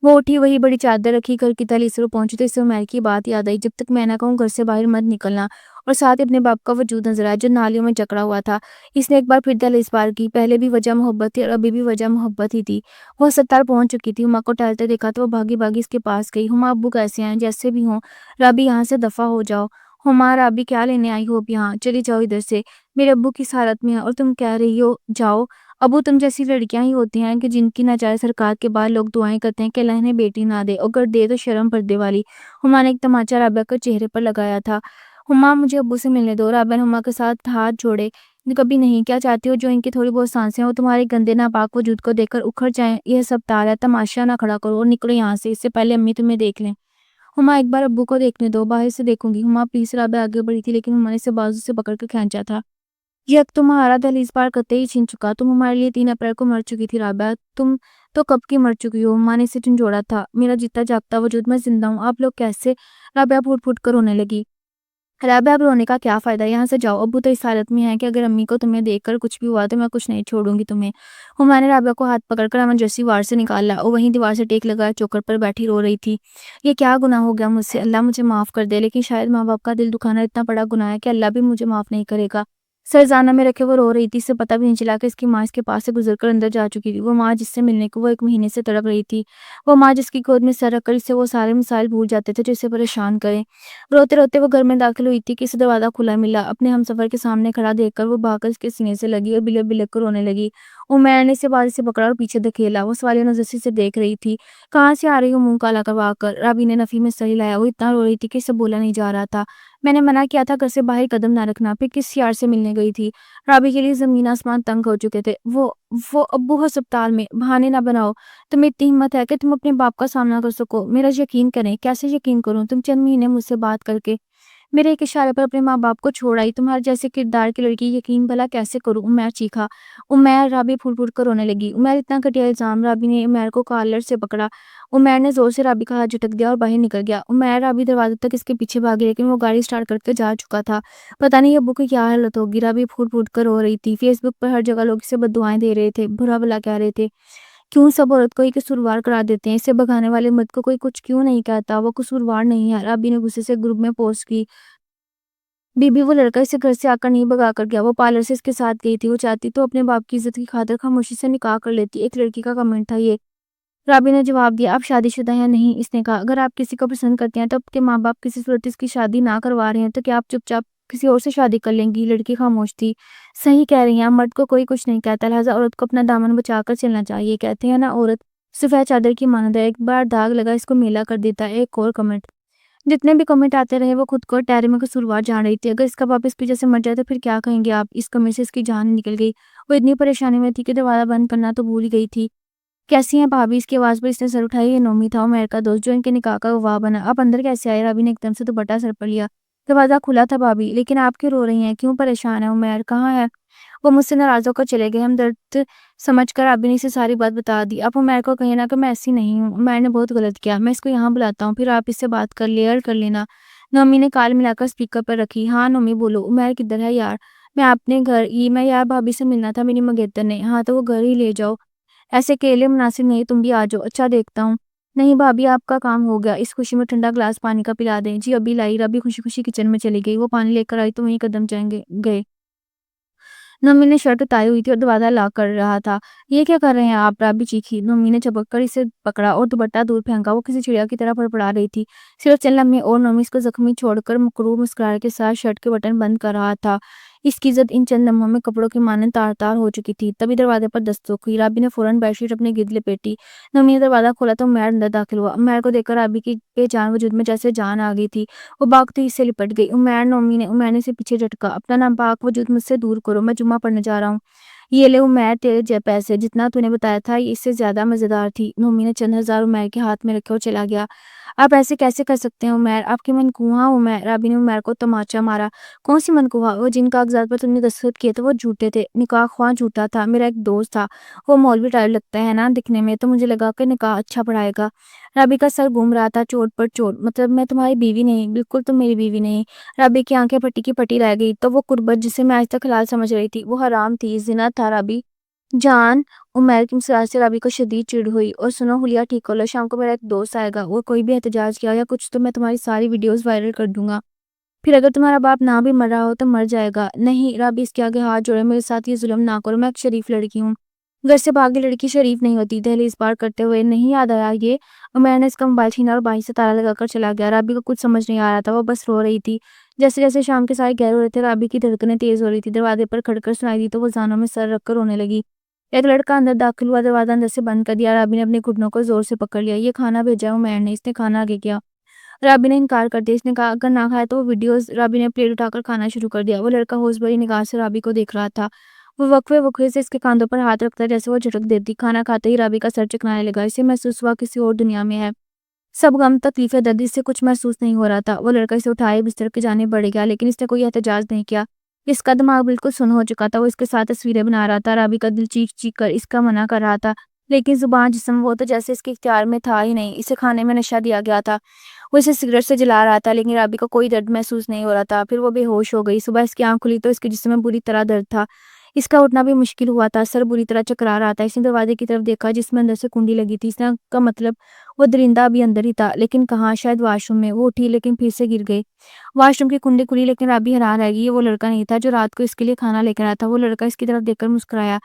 وہ اٹھی، وہی بڑی چادر رکھی، گھر کی دہلیز پر پہنچی تو اسے عمیر کی بات یاد آئی، جب تک میں نہ کہوں گھر سے باہر مت نکلنا، اور ساتھ ہی اپنے باپ کا وجود نظر آیا جو نالیوں میں جکڑا ہوا تھا۔ اس نے ایک بار پھر دہلیز پار کی۔ پہلے بھی وجہ محبت تھی اور ابھی بھی وجہ محبت ہی تھی۔ وہ اسپتال پہنچ چکی تھی۔ ہما کو ٹہلتے دیکھا تو وہ بھاگی بھاگی اس کے پاس گئی۔ ہما، ابو کیسے ہیں؟ جیسے بھی ہوں، رابی یہاں سے دفع ہو جاؤ۔ ہما، رابی کیا لینے آئی ہو اب یہاں؟ چلی جاؤ ادھر سے، میرے ابو کس حالت میں ہے اور تم کہہ رہی ہو جاؤ؟ ابو تم جیسی لڑکیاں ہی ہوتی ہیں کہ جن کی ناجائز حرکات کے بعد لوگ دعائیں کرتے ہیں کہ اللہ انہیں بیٹی نہ دے، اور اگر دے تو شرم پردے والی۔ ہما نے ایک تماچا رابعہ کے چہرے پر لگایا تھا۔ ہما، مجھے ابو سے ملنے دو۔ رابعہ نے ہما کے ساتھ ہاتھ جوڑے۔ کبھی نہیں، کیا چاہتی ہو جو ان کی تھوڑی بہت سانسیں وہ تمہارے گندے ناپاک وجود کو دیکھ کر اکھڑ جائیں؟ یہ سب تال ہے، تماشا نہ کھڑا کرو اور نکلو یہاں سے، اس سے پہلے امی تمہیں دیکھ لیں۔ ہما، ایک بار ابو کو دیکھنے دو، باہر سے دیکھوں گی۔ ہما پلیز۔ رابعہ آگے بڑھی تھی لیکن ہما نے اسے بازو سے پکڑ کر کھینچا تھا۔ یہ حق تمہارا دہلیز پار کرتے ہی چھین چکا۔ تم ہمارے لیے 3 اپریل کو مر چکی تھی رابعہ، تم تو کب کی مر چکی ہو۔ ہما نے اسے جھنجھوڑا تھا۔ میرا جیتا جاگتا وجود، میں زندہ ہوں، آپ لوگ کیسے؟ رابعہ پھوٹ پھوٹ کر رونے لگی۔ رابعہ، اب رونے کا کیا فائدہ، یہاں سے جاؤ۔ ابو تو اس حالت میں ہے کہ اگر امی کو تمہیں دیکھ کر کچھ بھی ہوا تو میں کچھ نہیں چھوڑوں گی تمہیں۔ ہما نے رابعہ کو ہاتھ پکڑ کر ایمرجنسی وارڈ سے نکالا اور وہیں دیوار سے ٹیک لگا چوکر پر بیٹھی رو رہی تھی۔ یہ کیا گناہ ہو گیا مجھ سے، اللہ مجھے معاف کر دے، لیکن شاید ماں باپ کا دل دکھانا اتنا بڑا گناہ ہے کہ اللہ بھی مجھے معاف نہیں کرے گا۔ سرزانہ میں رکھے وہ رو رہی تھی، اسے پتہ بھی نہیں چلا کہ اس کی ماں اس کے پاس سے گزر کر اندر جا چکی تھی۔ وہ ماں جس سے ملنے کو وہ 1 مہینے سے تڑپ رہی تھی، وہ ماں جس کی گود میں سر رکھ کر اسے وہ سارے مسائل بھول جاتے تھے جو اسے پریشان کریں۔ روتے روتے وہ گھر میں داخل ہوئی تھی کہ اسے دروازہ کھلا ملا۔ اپنے ہمسفر کے سامنے کھڑا دیکھ کر وہ بھاگ کر اس کے سینے سے لگی اور بلک بلک کر رونے لگی۔ عمیر نے اسے بازو سے پکڑا اور پیچھے دھکیلا۔ وہ سوالیہ نظر سے اسے دیکھ رہی تھی۔ کہاں سے آ رہی ہو منہ کالا کروا کر؟ رابی نے نفی میں سر ہلایا۔ وہ اتنا رو رہی تھی کہ اسے بولا نہیں جا رہا تھا۔ میں نے منع کیا تھا گھر سے باہر قدم نہ رکھنا، پھر کس یار سے ملنے گئی تھی؟ رابی کے لیے زمین آسمان تنگ ہو چکے تھے۔ وہ ابو ہسپتال میں، بہانے نہ بناؤ۔ تمہیں اتنی ہمت ہے کہ تم اپنے باپ کا سامنا کر سکو؟ میرا یقین کریں، کیسے یقین کروں؟ تم چند مہینے مجھ سے بات کر کے میرے ایک اشارے پر اپنے ماں باپ کو چھوڑ آئی، تمہارے جیسے کردار کی لڑکی یقین بھلا کیسے کروں؟ عمیر چیخا۔ عمیر، رابی پھوٹ پھوٹ کر رونے لگی۔ عمیر، اتنا گھٹیا الزام؟ رابی نے عمیر کو کالر سے پکڑا۔ عمیر نے زور سے رابی کا ہاتھ جھٹک دیا اور باہر نکل گیا۔ عمیر، رابی دروازے تک اس کے پیچھے بھاگی لیکن وہ گاڑی سٹارٹ کر کے جا چکا تھا۔ پتہ نہیں ابو کی کیا حالت ہوگی۔ رابی پھوٹ پھوٹ کر رو رہی تھی۔ فیس بک پر ہر جگہ لوگ اسے بددعائیں دے رہے تھے، برا بھلا کہہ رہے تھے۔ کیوں سب عورت کو ہی قصوروار قرار دیتے ہیں؟ اسے بھگانے والے مرد کو کوئی کچھ کیوں نہیں کہتا؟ وہ قصوروار نہیں ہے۔ رابی نے غصے سے گروپ میں پوسٹ کی۔ بی بی، وہ لڑکا اسے گھر سے آ کر نہیں بھگا کر گیا، وہ پارلر سے اس کے ساتھ گئی تھی، وہ چاہتی تو اپنے باپ کی عزت کی خاطر خاموشی سے نکاح کر لیتی۔ ایک لڑکی کا کمنٹ تھا یہ۔ رابی نے جواب دیا، آپ شادی شدہ ہیں نہیں؟ اس نے کہا، اگر آپ کسی کو پسند کرتے ہیں تو آپ کے ماں باپ کسی صورت اس کی شادی نہ کروا رہے ہیں تو کیا آپ چپ چاپ کسی اور سے شادی کر لیں گی؟ لڑکی خاموش تھی۔ صحیح کہہ رہی ہیں، مرد کو کوئی کچھ نہیں کہتا، لہٰذا عورت کو اپنا دامن بچا کر چلنا چاہیے۔ کہتے ہیں نا، عورت سفید چادر کی مانند ہے، ایک بار داغ لگا اس کو میلا کر دیتا ہے۔ ایک اور کمنٹ۔ جتنے بھی کمنٹ آتے رہے وہ خود کو ٹیرے میں قصوروار جان رہی تھی۔ اگر اس کا باپ اس پیچھے سے مر جائے تو پھر کیا کہیں گے آپ؟ اس کمرے سے اس کی جان نکل گئی۔ وہ اتنی پریشانی میں تھی کہ دروازہ بند کرنا تو بھول گئی تھی۔ کیسی ہیں بھابھی؟ اس کی آواز پر اس نے سر اٹھائی۔ یہ نومی تھا، عمیر کا دوست جو ان کے نکاح کا گواہ بنا۔ آپ اندر کیسے آئے؟ رابی نے ایک دم سے دوپٹہ سر پر لیا۔ دروازہ کھلا تھا بھابھی، لیکن آپ کیوں رو رہی ہیں؟ کیوں پریشان ہے؟ عمیر کہاں ہے؟ وہ مجھ سے ناراض ہو کر چلے گئے۔ ہم درد سمجھ کر رابی نے اسے ساری بات بتا دی۔ آپ عمیر کو کہیں نا کہ میں ایسی نہیں ہوں، عمیر نے بہت غلط کیا، میں اس کو یہاں بلاتا ہوں، پھر آپ اس سے بات کر لینا۔ نومی نے کال ملا کر اسپیکر پر رکھی۔ ہاں نومی بولو، عمیر کدھر ہے یار؟ میں اپنے گھر ہی میں، یار بھابھی سے ملنا تھا میری منگیتر نے۔ ہاں تو وہ گھر ہی لے جاؤ، ایسے اکیلے مناسب نہیں، تم بھی آ جاؤ۔ اچھا دیکھتا ہوں۔ نہیں بھابھی، آپ کا کام ہو گیا، اس خوشی میں ٹھنڈا گلاس پانی کا پلا دیں۔ جی ابھی لائی۔ رابی خوشی خوشی کچن میں چلی گئی۔ وہ پانی لے کر آئی تو وہیں قدم گئے۔ نومی نے شرٹ اتاری ہوئی تھی اور دروازہ لاک کر رہا تھا۔ یہ کیا کر رہے ہیں آپ؟ رابی چیخی۔ نومی نے چپک کر اسے پکڑا اور دوپٹہ دور پھینکا۔ وہ کسی چڑیا کی طرح پڑپڑا رہی تھی۔ صرف چند لمحے اور نومی اس کو زخمی چھوڑ کر مکروہ مسکراہٹ کے ساتھ شرٹ کے بٹن بند کر رہا تھا۔ اس کی عزت ان چند لمحوں میں کپڑوں کی مانند تار تار ہو چکی تھی۔ تبھی دروازے پر دستک ہوئی۔ رابی نے فوراً بیڈ شیٹ اپنے گرد لپیٹی۔ نومی نے دروازہ کھولا تو عمیر اندر داخل ہوا۔ عمیر کو دیکھ کر رابی کی بے جان وجود میں جیسے جان آ گئی تھی۔ وہ بھاگتی اس سے لپٹ گئی۔ عمیر نے اسے پیچھے جھٹکا۔ اپنا ناپاک وجود مجھ سے دور کرو، میں جمعہ پڑھنے جا رہا ہوں۔ یہ لے عمیر، تیرے پیسے، جتنا تو نے بتایا تھا یہ اس سے زیادہ مزیدار تھی۔ نومی نے چند ہزار عمیر کے ہاتھ میں رکھے اور چلا گیا۔ آپ ایسے کیسے کر سکتے ہیں عمیر؟ آپ کی منقوہ عمیر؟ رابی نے عمیر کو تماچا مارا۔ کون سی منقوہ؟ وہ جن کاغذات پر تم نے دستخط کیے تھے وہ جھوٹے تھے۔ نکاح خواہ جھوٹا تھا، میرا ایک دوست تھا، وہ مولوی ٹائر لگتا ہے نا دکھنے میں، تو مجھے لگا کہ نکاح اچھا پڑھائے گا۔ رابی کا سر گھوم رہا تھا، چوٹ پر چوٹ۔ مطلب میں تمہاری بیوی نہیں؟ بالکل تم میری بیوی نہیں۔ رابی کی آنکھیں پٹی کی پٹی رہ گئی۔ تو وہ قربت جسے میں آج تک حلال سمجھ رہی تھی وہ حرام تھی، زنا تھا رابی جان۔ عمیر کی مسکراہٹ سے رابی کو شدید چڑ ہوئی۔ اور سنو حلیہ، ٹھیک ہو لو، شام کو میرا ایک دوست آئے گا، وہ کوئی بھی احتجاج کیا یا کچھ تو میں تمہاری ساری ویڈیوز وائرل کر دوں گا، پھر اگر تمہارا باپ نہ بھی مر رہا ہو تو مر جائے گا۔ نہیں رابی اس کے آگے ہاتھ جوڑے، میرے ساتھ یہ ظلم نہ کرو، میں ایک شریف لڑکی ہوں۔ گھر سے بھاگی لڑکی شریف نہیں ہوتی۔ دہلیز پار کرتے ہوئے نہیں یاد آیا یہ؟ عمیر نے اس کا موبائل چھینا اور باہر سے تالا لگا کر چلا گیا۔ رابی کو کچھ سمجھ نہیں آ رہا تھا، وہ بس رو رہی تھی۔ جیسے جیسے شام کے سائے گہرے ہو رہے تھے رابی کی دھڑکنیں تیز ہو رہی تھی۔ دروازے پر کھڑکن سنائی دی تو وہ زانوں میں سر رکھ کر رونے لگی۔ ایک لڑکا اندر داخل ہوا، دروازہ اندر سے بند کر دیا۔ رابی نے اپنے گھٹنوں کو زور سے پکڑ لیا۔ یہ کھانا بھیجا ہے عمیر نے، اس نے کھانا آگے کیا؟ رابی نے انکار کر دیا۔ اس نے کہا اگر نہ کھایا تو وہ ویڈیوز۔ رابی نے پلیٹ اٹھا کر کھانا شروع کر دیا۔ وہ لڑکا ہوش بھری نگاہ سے رابی کو دیکھ رہا تھا۔ وہ وقفے وقفے سے اس کے کاندھوں پر ہاتھ رکھتا جیسے وہ جھٹک دیتی۔ کھانا کھاتے ہی رابی کا سر چکرانے لگا، اسے محسوس ہوا کسی اور دنیا میں ہے۔ سب غم تکلیف درد، اس سے کچھ محسوس نہیں ہو رہا تھا۔ وہ لڑکا اسے اٹھائے بستر کی جانب بڑھ گیا، لیکن اس نے کوئی احتجاج نہیں کیا۔ اس کا دماغ بالکل سن ہو چکا تھا، وہ اس کے ساتھ تصویریں بنا رہا تھا۔ رابی کا دل چیخ چیخ کر اس کا منع کر رہا تھا، لیکن زبان جسم وہ تو جیسے اس کے اختیار میں تھا ہی نہیں۔ اسے کھانے میں نشہ دیا گیا تھا، وہ اسے سگریٹ سے جلا رہا تھا، لیکن رابی کو کوئی درد محسوس نہیں ہو رہا تھا۔ پھر وہ بے ہوش ہو گئی۔ صبح اس کی آنکھ کھلی تو اس کے جسم میں بری طرح درد تھا، اس کا اٹھنا بھی مشکل ہوا تھا، سر بری طرح چکرا رہا تھا۔ اس نے دروازے کی طرف دیکھا جس میں اندر سے کنڈی لگی تھی۔ اس نے کا مطلب وہ درندہ ابھی اندر ہی تھا، لیکن کہاں؟ شاید واش روم میں۔ وہ اٹھی لیکن پھر سے گر گئی۔ واش روم کی کنڈی کھلی، لیکن رابی حیران رہ گئی، یہ وہ لڑکا نہیں تھا جو رات کو اس کے لیے کھانا لے کر آیا تھا۔ وہ لڑکا اس کی طرف دیکھ کر مسکرایا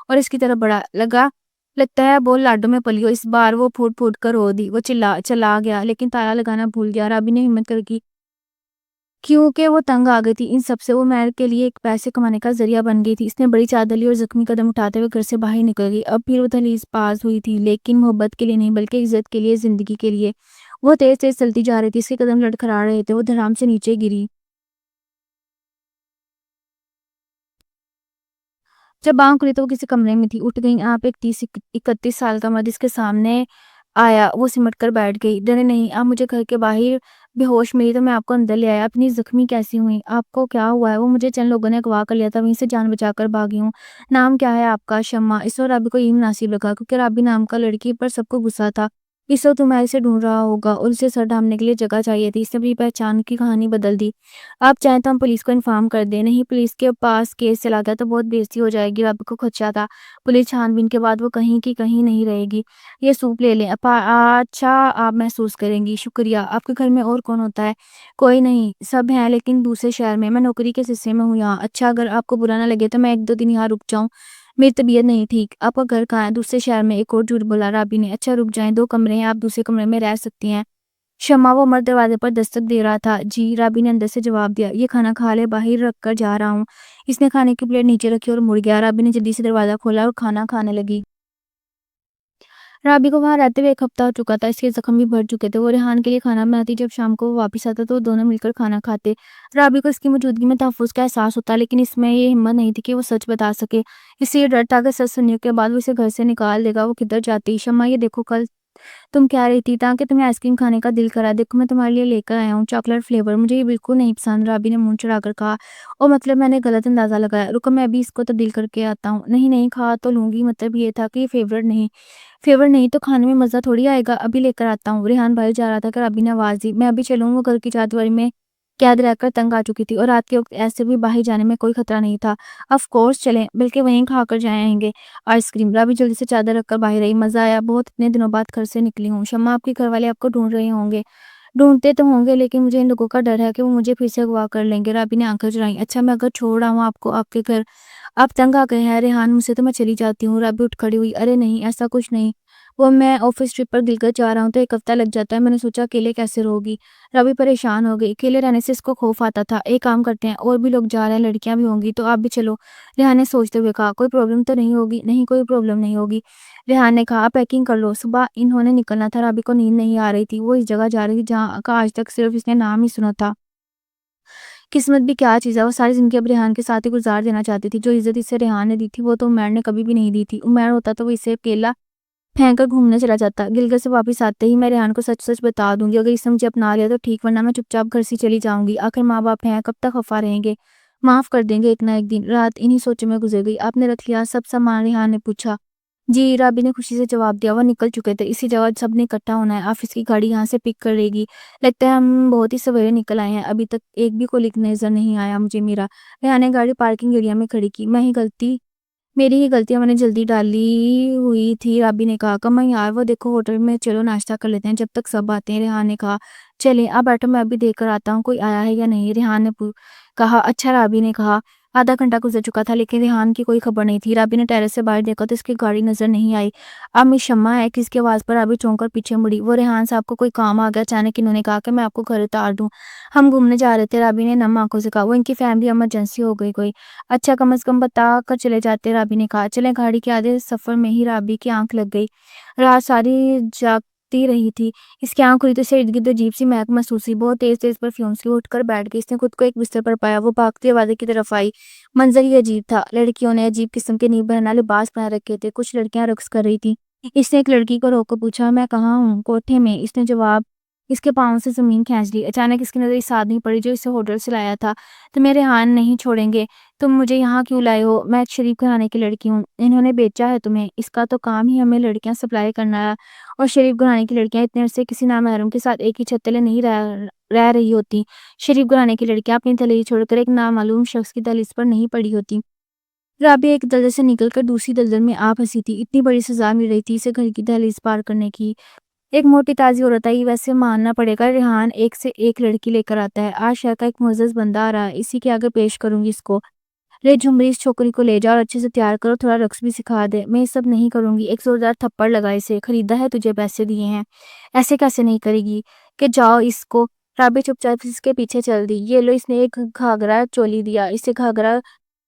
اور اس کی طرف بڑھا۔ لگتا ہے بول لاڈو میں پلی ہو۔ اس بار وہ پھوٹ پھوٹ کر رو دی۔ وہ چلا گیا، لیکن تالا لگانا بھول گیا۔ رابی نے ہمت کر کی، کیونکہ وہ تنگ آ گئی تھی ان سب سے۔ وہ عمیر کے لیے ایک پیسے کمانے کا ذریعہ بن گئی تھی۔ اس نے بڑی چادر لی اور زخمی قدم اٹھاتے ہوئے گھر سے باہر نکل گئی۔ اب پھر وہ دہلیز پاس ہوئی تھی، لیکن محبت کے لیے نہیں بلکہ عزت کے لیے، زندگی کے لیے۔ وہ تیز تیز چلتی جا رہی تھی، اس کے قدم لڑکھڑا رہے تھے، وہ دھڑام سے نیچے گری۔ جب آنکھ کھلی تو وہ کسی کمرے میں تھی۔ اٹھ گئی آپ۔ ایک 31 سال کا مرد اس کے سامنے آیا۔ وہ سمٹ کر بیٹھ گئی۔ ڈرے نہیں، آپ مجھے گھر کے باہر بے ہوش ملی تو میں آپ کو اندر لے آیا۔ اپنی زخمی کیسی ہوئی؟ آپ کو کیا ہوا ہے؟ وہ مجھے چند لوگوں نے اغوا کر لیا تھا، وہیں سے جان بچا کر بھاگی ہوں۔ نام کیا ہے آپ کا؟ شمع۔ اس وقت رابی کو یہ مناسب لگا کیونکہ رابی نام کا لڑکی پر سب کو غصہ تھا۔ اس وقت عمیر اسے ڈھونڈ رہا ہوگا اور اسے سر ڈھانپنے کے لیے جگہ چاہیے تھی۔ اس نے اپنی پہچان کی کہانی بدل دی۔ آپ چاہیں تو ہم پولیس کو انفارم کر دیں؟ نہیں، پولیس کے پاس کیس چلا گیا تو بہت بے عزتی ہو جائے گی۔ رابی کو خدشہ تھا، پولیس چھان بین کے بعد وہ کہیں کی کہیں نہیں رہے گی۔ یہ سوپ لے لیں، اچھا آپ محسوس کریں گی۔ شکریہ۔ آپ کے گھر میں اور کون ہوتا ہے؟ کوئی نہیں، سب ہیں لیکن دوسرے شہر میں، میں نوکری کے سلسلے میں ہوں یہاں۔ اچھا، اگر آپ کو برا نہ لگے تو میں 1-2 دن یہاں رک جاؤں، میری طبیعت نہیں ٹھیک۔ آپ کا گھر کہاں ہے؟ دوسرے شہر میں۔ ایک اور جھوٹ بولا رابی نے۔ اچھا رک جائیں، 2 کمرے ہیں، آپ دوسرے کمرے میں رہ سکتی ہیں۔ شمع، وہ مرد دروازے پر دستک دے رہا تھا۔ جی، رابی نے اندر سے جواب دیا۔ یہ کھانا کھا لے، باہر رکھ کر جا رہا ہوں۔ اس نے کھانے کی پلیٹ نیچے رکھی اور مڑ گیا۔ رابی نے جلدی سے دروازہ کھولا اور کھانا کھانے لگی۔ رابی کو وہاں رہتے ہوئے 1 ہفتہ ہو چکا تھا، اس کے زخم بھی بڑھ چکے تھے۔ وہ ریحان کے لیے کھانا بناتی، جب شام کو وہ واپس آتا تو وہ دونوں مل کر کھانا کھاتے۔ رابی کو اس کی موجودگی میں تحفظ کا احساس ہوتا، لیکن اس میں یہ ہمت نہیں تھی کہ وہ سچ بتا سکے۔ اس سے یہ ڈر تھا کہ سچ سننے کے بعد وہ اسے گھر سے نکال دے گا۔ وہ کدھر جاتی؟ شمع، یہ دیکھو، کل تم کہہ رہی تھی تاکہ تمہیں آئس کریم کھانے کا دل کرا، دیکھو میں تمہارے لیے لے کر آیا ہوں، چاکلیٹ فلیور، مجھے یہ بالکل نہیں پسند۔ رابی نے منہ چڑھا کر کہا۔ او مطلب میں نے غلط اندازہ لگایا، رکو میں ابھی اس کو تبدیل کر کے آتا ہوں۔ نہیں نہیں، کھا تو لوں گی، مطلب یہ تھا کہ یہ فیور نہیں تو کھانے میں مزہ تھوڑی آئے گا، ابھی لے کر آتا ہوں۔ ریحان باہر جا رہا تھا کہ رابی نے آواز دی، میں ابھی چلوں؟ وہ گھر کی چہردیواری میں قید رہ کر تنگ آ چکی تھی اور رات کے وقت ایسے بھی باہر جانے میں کوئی خطرہ نہیں تھا۔ آف کورس چلیں، بلکہ وہیں کھا کر جائیں گے آئس کریم۔ رابی جلدی سے چادر رکھ کر باہر آئی۔ مزہ آیا بہت، اتنے دنوں بعد گھر سے نکلی ہوں۔ شمع، آپ کے گھر والے آپ کو ڈھونڈ رہے ہوں گے؟ ڈھونڈتے تو ہوں گے، لیکن مجھے ان لوگوں کا ڈر ہے کہ وہ مجھے پھر سے اغوا کر لیں گے۔ رابی نے آنکھیں چڑھائیں۔ اچھا، میں اگر چھوڑ آؤں آپ کو آپ کے گھر؟ آپ تنگ آ گئے ہیں ریحان مجھ سے، تو میں چلی جاتی ہوں۔ رابی اٹھ کھڑی ہوئی۔ ارے نہیں، ایسا کچھ نہیں، وہ میں آفس ٹرپ پر گلگت جا رہا ہوں تو 1 ہفتہ لگ جاتا ہے، میں نے سوچا اکیلے کیسے رہو گی۔ رابی پریشان ہو گئی، اکیلے رہنے سے اس کو خوف آتا تھا۔ ایک کام کرتے ہیں، اور بھی لوگ جا رہے ہیں، لڑکیاں بھی ہوں گی، تو آپ بھی چلو، ریحان نے سوچتے ہوئے کہا۔ کوئی پرابلم تو نہیں ہوگی؟ نہیں، کوئی پرابلم نہیں ہوگی، ریحان نے کہا۔ پیکنگ کر لو، صبح انہوں نے نکلنا تھا۔ رابی کو نیند نہیں آ رہی تھی، وہ اس جگہ جا رہی تھی جہاں کا آج تک صرف اس نے نام ہی سنا تھا۔ قسمت بھی کیا چیز ہے، وہ ساری زندگی اب ریحان کے ساتھ ہی گزار دینا چاہتی تھی۔ جو عزت اسے ریحان نے دی تھی وہ تو عمیر نے کبھی بھی نہیں دی تھی۔ عمیر ہوتا تو وہ اسے اکیلا پھینک کر گھومنے چلا جاتا۔ گلگت سے واپس آتے ہی میں ریحان کو سچ سچ بتا دوں گی، اگر اس نے مجھے اپنا لیا تو ٹھیک، ورنہ میں چپ چاپ گھر سے چلی جاؤں گی۔ آخر ماں باپ ہیں، کب تک خفا رہیں گے، معاف کر دیں گے ایک نہ ایک دن۔ رات انہی سوچوں میں گزر گئی۔ آپ نے رکھ لیا سب سامان؟ ریحان نے پوچھا۔ جی، رابی نے خوشی سے جواب دیا۔ وہ نکل چکے تھے، اسی جگہ سب نے اکٹھا ہونا ہے، آفس کی گاڑی یہاں سے پک کر رہے گی۔ لگتا ہے ہم بہت ہی سویرے نکل آئے ہیں، ابھی تک ایک بھی کولیگ نظر نہیں آیا مجھے میرا۔ ریحان نے گاڑی پارکنگ ایریا میں کھڑی کی۔ میری ہی غلطی ہے، میں نے جلدی ڈالی ہوئی تھی، رابی نے کہا۔ کماں یار، وہ دیکھو ہوٹل میں، چلو ناشتہ کر لیتے ہیں جب تک سب آتے ہیں، ریحان نے کہا۔ چلیں آپ بیٹھو، میں ابھی دیکھ کر آتا ہوں کوئی آیا ہے یا نہیں، ریحان نے کہا۔ اچھا، رابی نے کہا۔ آدھا گھنٹہ گزر چکا تھا لیکن ریحان کی کوئی خبر نہیں تھی۔ رابی نے ٹیرس سے باہر دیکھا تو اس کی گاڑی نظر نہیں آئی۔ اب میں شمع ہے، کس کی آواز پر رابی چونک کر پیچھے مڑی۔ وہ ریحان صاحب کو کوئی کام آ گیا اچانک، انہوں نے کہا کہ میں آپ کو گھر اتار دوں، ہم گھومنے جا رہے تھے۔ رابی نے نم آنکھوں سے کہا۔ وہ ان کی فیملی ایمرجنسی ہو گئی کوئی؟ اچھا، کم از کم بتا کر چلے جاتے، رابی نے کہا۔ چلیں، گاڑی کے آدھے سفر میں ہی رابی کی آنکھ لگ گئی۔ رات ساری جاگتی رہی تھی، اس کی آنکھ کھلی تو اسے ارد گرد عجیب سی مہک محسوس ہوئی، بہت تیز تیز پرفیوم سی۔ اٹھ کر بیٹھ گئی، اس نے خود کو ایک بستر پر پایا، وہ بھاگتے دروازے کی طرف آئی۔ منظر ہی عجیب تھا، لڑکیوں نے عجیب قسم کے نیب بہنہ لباس پہن رکھے تھے، کچھ لڑکیاں رقص کر رہی تھی۔ اس نے ایک لڑکی کو روک کر پوچھا، میں کہاں ہوں؟ کوٹھے میں، اس نے جواب اس کے پاؤں سے زمین کھینچ لی۔ اچانک اس کی نظر اس آدمی پڑی جو اسے ہوٹل سے لایا تھا۔ تمہیں ریحان نہیں چھوڑیں گے، تم مجھے یہاں کیوں لائے ہو؟ میں ایک شریف گھرانے کی لڑکی ہوں، انہوں نے بیچا ہے تمہیں، اس کا تو کام ہی ہمیں لڑکیاں سپلائی کرنا ہے، اور شریف گھرانے کی لڑکیاں اتنے عرصے کسی نامحرم کے ساتھ ایک ہی چھت تلے نہیں رہ رہی ہوتی۔ شریف گھرانے کی لڑکیاں اپنی دہلیز چھوڑ کر ایک نامعلوم شخص کی دہلیز پر نہیں پڑی ہوتی۔ رابعہ ایک دلدل سے نکل کر دوسری دلدل میں آ پھنسی تھی، اتنی بڑی سزا مل رہی تھی اسے گھر کی دہلیز پار کرنے کی۔ ایک موٹی تازی عورت آئی، ویسے ماننا پڑے گا ریحان ایک سے ایک لڑکی لے کر آتا ہے، آج شہر کا ایک معزز بندہ آ رہا ہے، اسی کے آگے پیش کروں گی اس کو۔ لے جھمری، اس چھوکری کو لے جا اور اچھے سے تیار کرو، تھوڑا رقص بھی سکھا دے۔ میں یہ سب نہیں کروں گی، ایک زوردار تھپڑ لگا اسے۔ خریدا ہے تجھے، پیسے دیے ہیں، ایسے کیسے نہیں کرے گی کہ جاؤ اس کو۔ رابعہ چپ چاپ اس کے پیچھے چل دی۔ یہ لو، اس نے ایک گھاگرا چولی دیا، اسے گھاگرا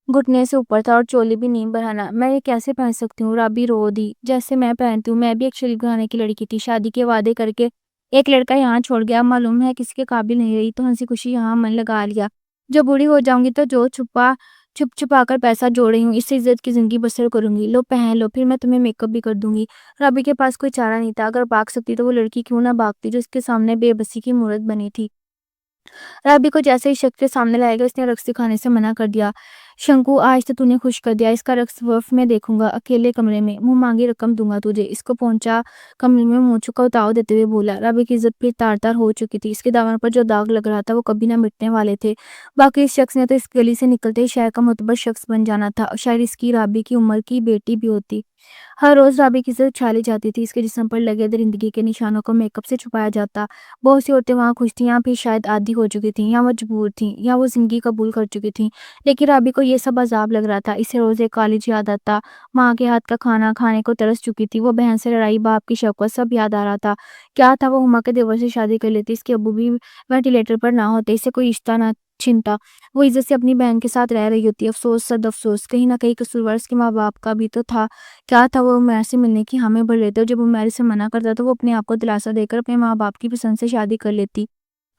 گھٹنے سے اوپر تھا اور چولی بھی نیم بڑھانا۔ میں یہ کیسے پہن سکتی ہوں؟ رابی رو دی۔ جیسے میں پہنتی ہوں، میں بھی ایک شریف گھرانے کی لڑکی تھی، شادی کے وعدے کر کے ایک لڑکا یہاں چھوڑ گیا، معلوم ہے کسی کے قابل نہیں رہی تو ہنسی خوشی یہاں من لگا لیا، جو بوڑھی ہو جاؤں گی تو جو چھپ چھپا کر پیسہ جوڑ رہی ہوں، اس سے عزت کی زندگی بسر کروں گی۔ لو پہن لو، پھر میں تمہیں میک اپ بھی کر دوں گی۔ رابی کے پاس کوئی چارہ نہیں تھا، اگر بھاگ سکتی تو وہ لڑکی کیوں نہ بھاگتی جو اس کے سامنے بے بسی کی مورت بنی تھی۔ رابی کو جیسے ہی شخص کے سامنے لائے گا اس نے رقص دکھانے سے منع کر دیا۔ شنکو، آج تو نے خوش کر دیا، اس کا رقص وقف میں دیکھوں گا، اکیلے کمرے میں، منہ مانگی رقم دوں گا تجھے۔ اس کو پہنچا کمرے میں منہ چھکا اتاو دیتے ہوئے بولا۔ رابی کی عزت پھر تار تار ہو چکی تھی، اس کے دامن پر جو داغ لگ رہا تھا وہ کبھی نہ مٹنے والے تھے۔ باقی اس شخص نے تو اس گلی سے نکلتے ہی شہر کا معتبر شخص بن جانا تھا، اور شاید اس کی رابی کی عمر کی بیٹی بھی ہوتی۔ ہر روز رابی کی عزت چھالی جاتی تھی، اس کے جسم پر لگے درندگی کے نشانوں کو میک اپ سے چھپایا جاتا۔ بہت سی عورتیں وہاں خوش تھیں، یا پھر شاید عادی ہو چکی تھیں، یا مجبور تھیں، یا وہ زندگی قبول کر چکی تھیں، لیکن رابی کو یہ سب عذاب لگ رہا تھا۔ اسے روز ایک کالج یاد آتا، ماں کے ہاتھ کا کھانا کھانے کو ترس چکی تھی، وہ بہن سے لڑائی، باپ کی شفقت، سب یاد آ رہا تھا۔ کیا تھا، وہ ہما کے دیور سے شادی کر لیتی، اس کے ابو بھی وینٹیلیٹر پر نہ ہوتے، اسے کوئی رشتہ نہ چھنتا، وہ عزت سے اپنی بہن کے ساتھ رہ رہی ہوتی۔ افسوس، صد افسوس، کہیں نہ کہیں قصوروار اس کے ماں باپ کا بھی تو تھا۔ کیا تھا، وہ عمیر سے ملنے کی ہمیں بھر لیتے، اور جب عمیر سے منع کرتا تو وہ اپنے آپ کو دلاسا دے کر اپنے ماں باپ کی پسند سے شادی کر لیتی۔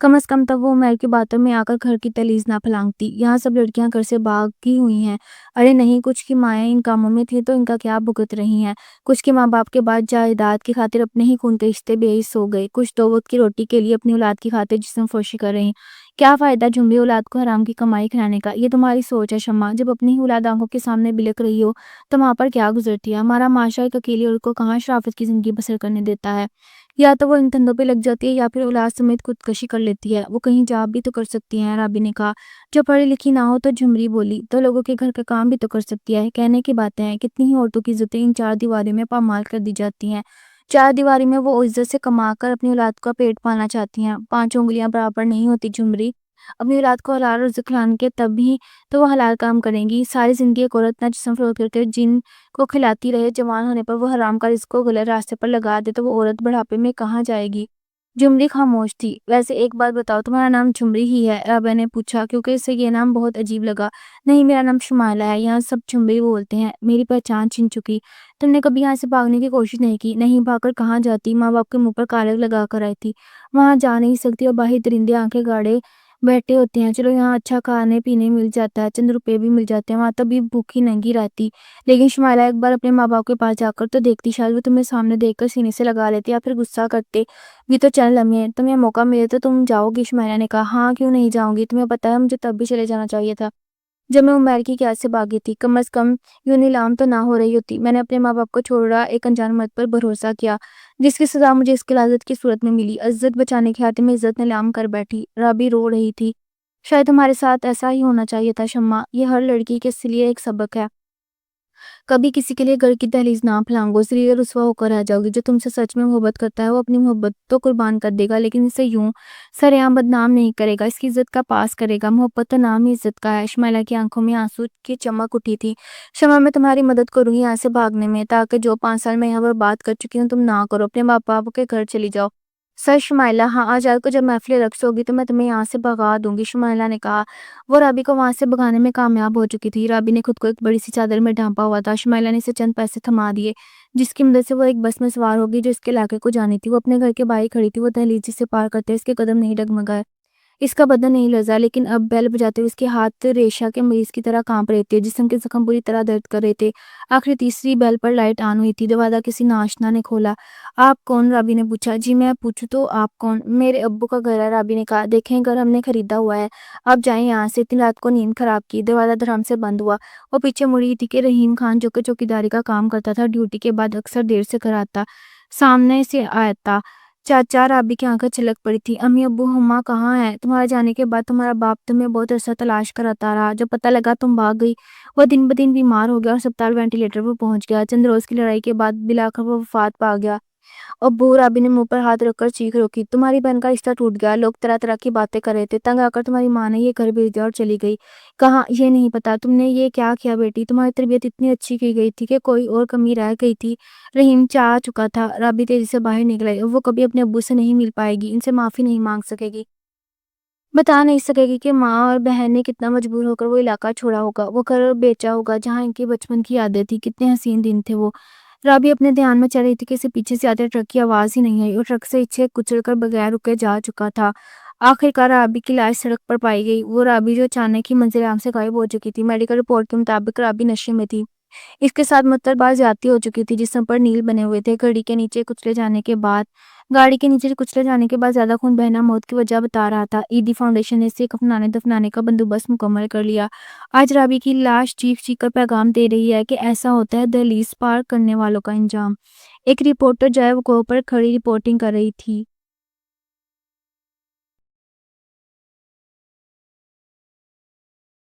کم از کم تب وہ عمیر کی باتوں میں آ کر گھر کی دہلیز نہ پھلانگتی۔ یہاں سب لڑکیاں گھر سے بھاگی ہوئی ہیں، ارے نہیں، کچھ کی مائیں ان کاموں میں تھیں تو ان کا کیا بھگت رہی ہیں، کچھ کے ماں باپ کے بعد جائیداد کی خاطر اپنے ہی خون کے رشتے بے حس ہو گئے، کچھ دو وقت کی روٹی کے لیے اپنی اولاد کی خاطر جسم فروشی کر رہی۔ کیا فائدہ جھمری اولاد کو حرام کی کمائی کھلانے کا؟ یہ تمہاری سوچ ہے شمع، جب اپنی ہی اولاد آنکھوں کے سامنے بلک رہی ہو تو وہاں پر کیا گزرتی ہے؟ ہمارا معاشرہ ایک اکیلی عورت کو کہاں شرافت کی زندگی بسر کرنے دیتا ہے؟ یا تو وہ ان دھندوں پہ لگ جاتی ہے یا پھر اولاد سمیت خودکشی کر لیتی ہے، وہ کہیں جاب بھی تو کر سکتی ہیں، رابی نے کہا۔ جو پڑھی لکھی نہ ہو، تو جھمری بولی، تو لوگوں کے گھر کا کام بھی تو کر سکتی ہے، کہنے کی باتیں ہیں، کتنی ہی عورتوں کی عزتیں ان چار دیواری میں پامال کر دی جاتی ہیں۔ چار دیواری میں وہ عزت سے کما کر اپنی اولاد کا پیٹ پالنا چاہتی ہیں، پانچ انگلیاں برابر نہیں ہوتی جھمری، اپنی اولاد کو حلال رزق کھلانے کے تب ہی تو وہ حلال کام کریں گی۔ ساری زندگی ایک عورت نہ جسم فروخت کر کے جن کو کھلاتی رہے، جوان ہونے پر وہ حرام کا رزق کو غلط راستے پر لگا دے تو وہ عورت بڑھاپے میں کہاں جائے گی؟ جھمری خاموش تھی۔ ویسے ایک بات بتاؤ، تمہارا نام جھمری ہی ہے؟ رابعہ نے پوچھا، کیونکہ اسے یہ نام بہت عجیب لگا۔ نہیں، میرا نام شمائلہ ہے، یہاں سب جھمری بولتے ہیں، میری پہچان چھن چکی۔ تم نے کبھی یہاں سے بھاگنے کی کوشش نہیں کی؟ نہیں، بھاگ کر کہاں جاتی، ماں باپ کے منہ پر کالک لگا کر آئی تھی، وہاں جا نہیں سکتی، اور باہر درندے آنکھیں گاڑے بیٹھے ہوتے ہیں، چلو یہاں اچھا کھانے پینے مل جاتا ہے، چند روپے بھی مل جاتے ہیں، وہاں تبھی بھوکی ننگی رہتی۔ لیکن شمائلہ ایک بار اپنے ماں باپ کے پاس جا کر تو دیکھتی، شاید وہ تمہیں سامنے دیکھ کر سینے سے لگا لیتے یا پھر غصہ کرتے بھی تو چند لمحے تمہیں موقع ملے تو تم جاؤ گی؟ شمائلہ نے کہا، ہاں کیوں نہیں جاؤں گی، تمہیں پتہ ہے مجھے تب بھی چلے جانا چاہیے تھا جب میں عمیر کی قیادت سے بھاگی تھی، کم از کم یوں نیلام تو نہ ہو رہی ہوتی۔ میں نے اپنے ماں باپ کو چھوڑا، ایک انجان مرد پر بھروسہ کیا جس کی سزا مجھے اس کی لعنت کی صورت میں ملی۔ عزت بچانے کی خاطر میں عزت نیلام کر بیٹھی۔ رابی رو رہی تھی۔ شاید ہمارے ساتھ ایسا ہی ہونا چاہیے تھا شمع، یہ ہر لڑکی کے لیے ایک سبق ہے۔ کبھی کسی کے لیے گھر کی دہلیز نہ پھلانگو، اس لیے رسوا ہو کر رہ جاؤ گی۔ جو تم سے سچ میں محبت کرتا ہے وہ اپنی محبت تو قربان کر دے گا، لیکن اسے یوں سر عام بدنام نہیں کرے گا، اس کی عزت کا پاس کرے گا۔ محبت تو نام ہی عزت کا ہے۔ شمائلہ کی آنکھوں میں آنسو کی چمک اٹھی تھی۔ شمع، میں تمہاری مدد کروں گی یہاں سے بھاگنے میں، تاکہ جو 5 سال میں یہاں برباد کر چکی ہوں تم نہ کرو۔ اپنے باپ باپ کے گھر چلی جاؤ۔ سر شمائلہ، ہاں آج رات کو جب محفل رقص ہوگی تو میں تمہیں یہاں سے بھگا دوں گی، شمائلہ نے کہا۔ وہ رابی کو وہاں سے بھگانے میں کامیاب ہو چکی تھی۔ رابی نے خود کو ایک بڑی سی چادر میں ڈھانپا ہوا تھا۔ شمائلہ نے اسے چند پیسے تھما دیے جس کی مدد سے وہ ایک بس میں سوار ہوگی جو اس کے علاقے کو جانی تھی۔ وہ اپنے گھر کے باہر کھڑی تھی، وہ دہلیز سے پار کرتے اس کے قدم نہیں ڈگمگائے، اس کا بدن نہیں لرزا، لیکن اب بیل بجاتے ہوئے اس کے ہاتھ ریشہ کے مریض کی طرح کانپ رہے تھے، جسم کے زخم بری طرح درد کر رہے تھے۔ آخری تیسری بیل پر لائٹ آن ہوئی تھی۔ دروازہ کسی ناشنا نے کھولا۔ آپ کون؟ رابی نے پوچھا۔ جی میں پوچھوں تو آپ کون؟ میرے ابو کا گھر ہے، رابی نے کہا۔ دیکھیں گھر ہم نے خریدا ہوا ہے، آپ جائیں یہاں سے، اتنی رات کو نیند خراب کی۔ دروازہ دھڑام سے بند ہوا۔ وہ پیچھے مڑی تھی کہ رحیم خان جو کہ چوکیداری کا کام کرتا تھا، ڈیوٹی کے بعد اکثر دیر سے گھر آتا، سامنے سے آتا۔ چاچا، رابی کی آنکھیں چھلک پڑی تھی۔ امی ابو ہما کہاں ہیں؟ تمہارے جانے کے بعد تمہارا باپ تمہیں بہت عرصہ تلاش کراتا رہا، جب پتہ لگا تم بھاگ گئی وہ دن بدن بیمار ہو گیا اور ہسپتال وینٹی لیٹر پر پہنچ گیا۔ چند روز کی لڑائی کے بعد بلاخر وہ وفات پا گیا۔ ابو، رابی نے منہ پر ہاتھ رکھ کر چیخ روکی، تمہاری بہن کا رشتہ ٹوٹ گیا، لوگ طرح طرح کی باتیں کر رہے تھے، تنگ آ کر تمہاری ماں نے یہ گھر بھیج دیا اور چلی گئی۔ کہاں؟ یہ نہیں پتا۔ تم نے یہ کیا کیا بیٹی؟ تمہاری تربیت اتنی اچھی کی گئی تھی کہ کوئی اور کمی رہ گئی تھی؟ رحیم چاہ چکا تھا۔ رابی تیزی سے باہر نکل، وہ کبھی اپنے ابو سے نہیں مل پائے گی، ان سے معافی نہیں مانگ سکے گی، بتا نہیں سکے گی کہ ماں اور بہن نے کتنا مجبور ہو کر وہ علاقہ چھوڑا ہوگا، وہ گھر بیچا ہوگا جہاں ان کی بچپن کی یادیں تھی، کتنے حسین دن تھے وہ۔ رابی اپنے دھیان میں چل رہی تھی کہ اسے پیچھے سے آتے ٹرک کی آواز ہی نہیں آئی اور ٹرک سے اچھے کچل کر بغیر رکے جا چکا تھا۔ آخرکار رابی کی لاش سڑک پر پائی گئی، وہ رابی جو اچانک ہی منظر عام سے غائب ہو چکی تھی۔ میڈیکل رپورٹ کے مطابق رابی نشے میں تھی، اس کے ساتھ متعدد بار زیادتی ہو چکی تھی، جسم پر نیل بنے ہوئے تھے۔ گاڑی کے نیچے کچلے جانے کے بعد زیادہ خون بہنا موت کی وجہ بتا رہا تھا۔ ایدی فاؤنڈیشن نے اسے کفنانے دفنانے کا بندوبست مکمل کر لیا۔ آج رابی کی لاش چیخ چیخ کر پیغام دے رہی ہے کہ ایسا ہوتا ہے دہلیز پار کرنے والوں کا انجام۔ ایک رپورٹر جائے وقوع پر کھڑی رپورٹنگ کر رہی تھی۔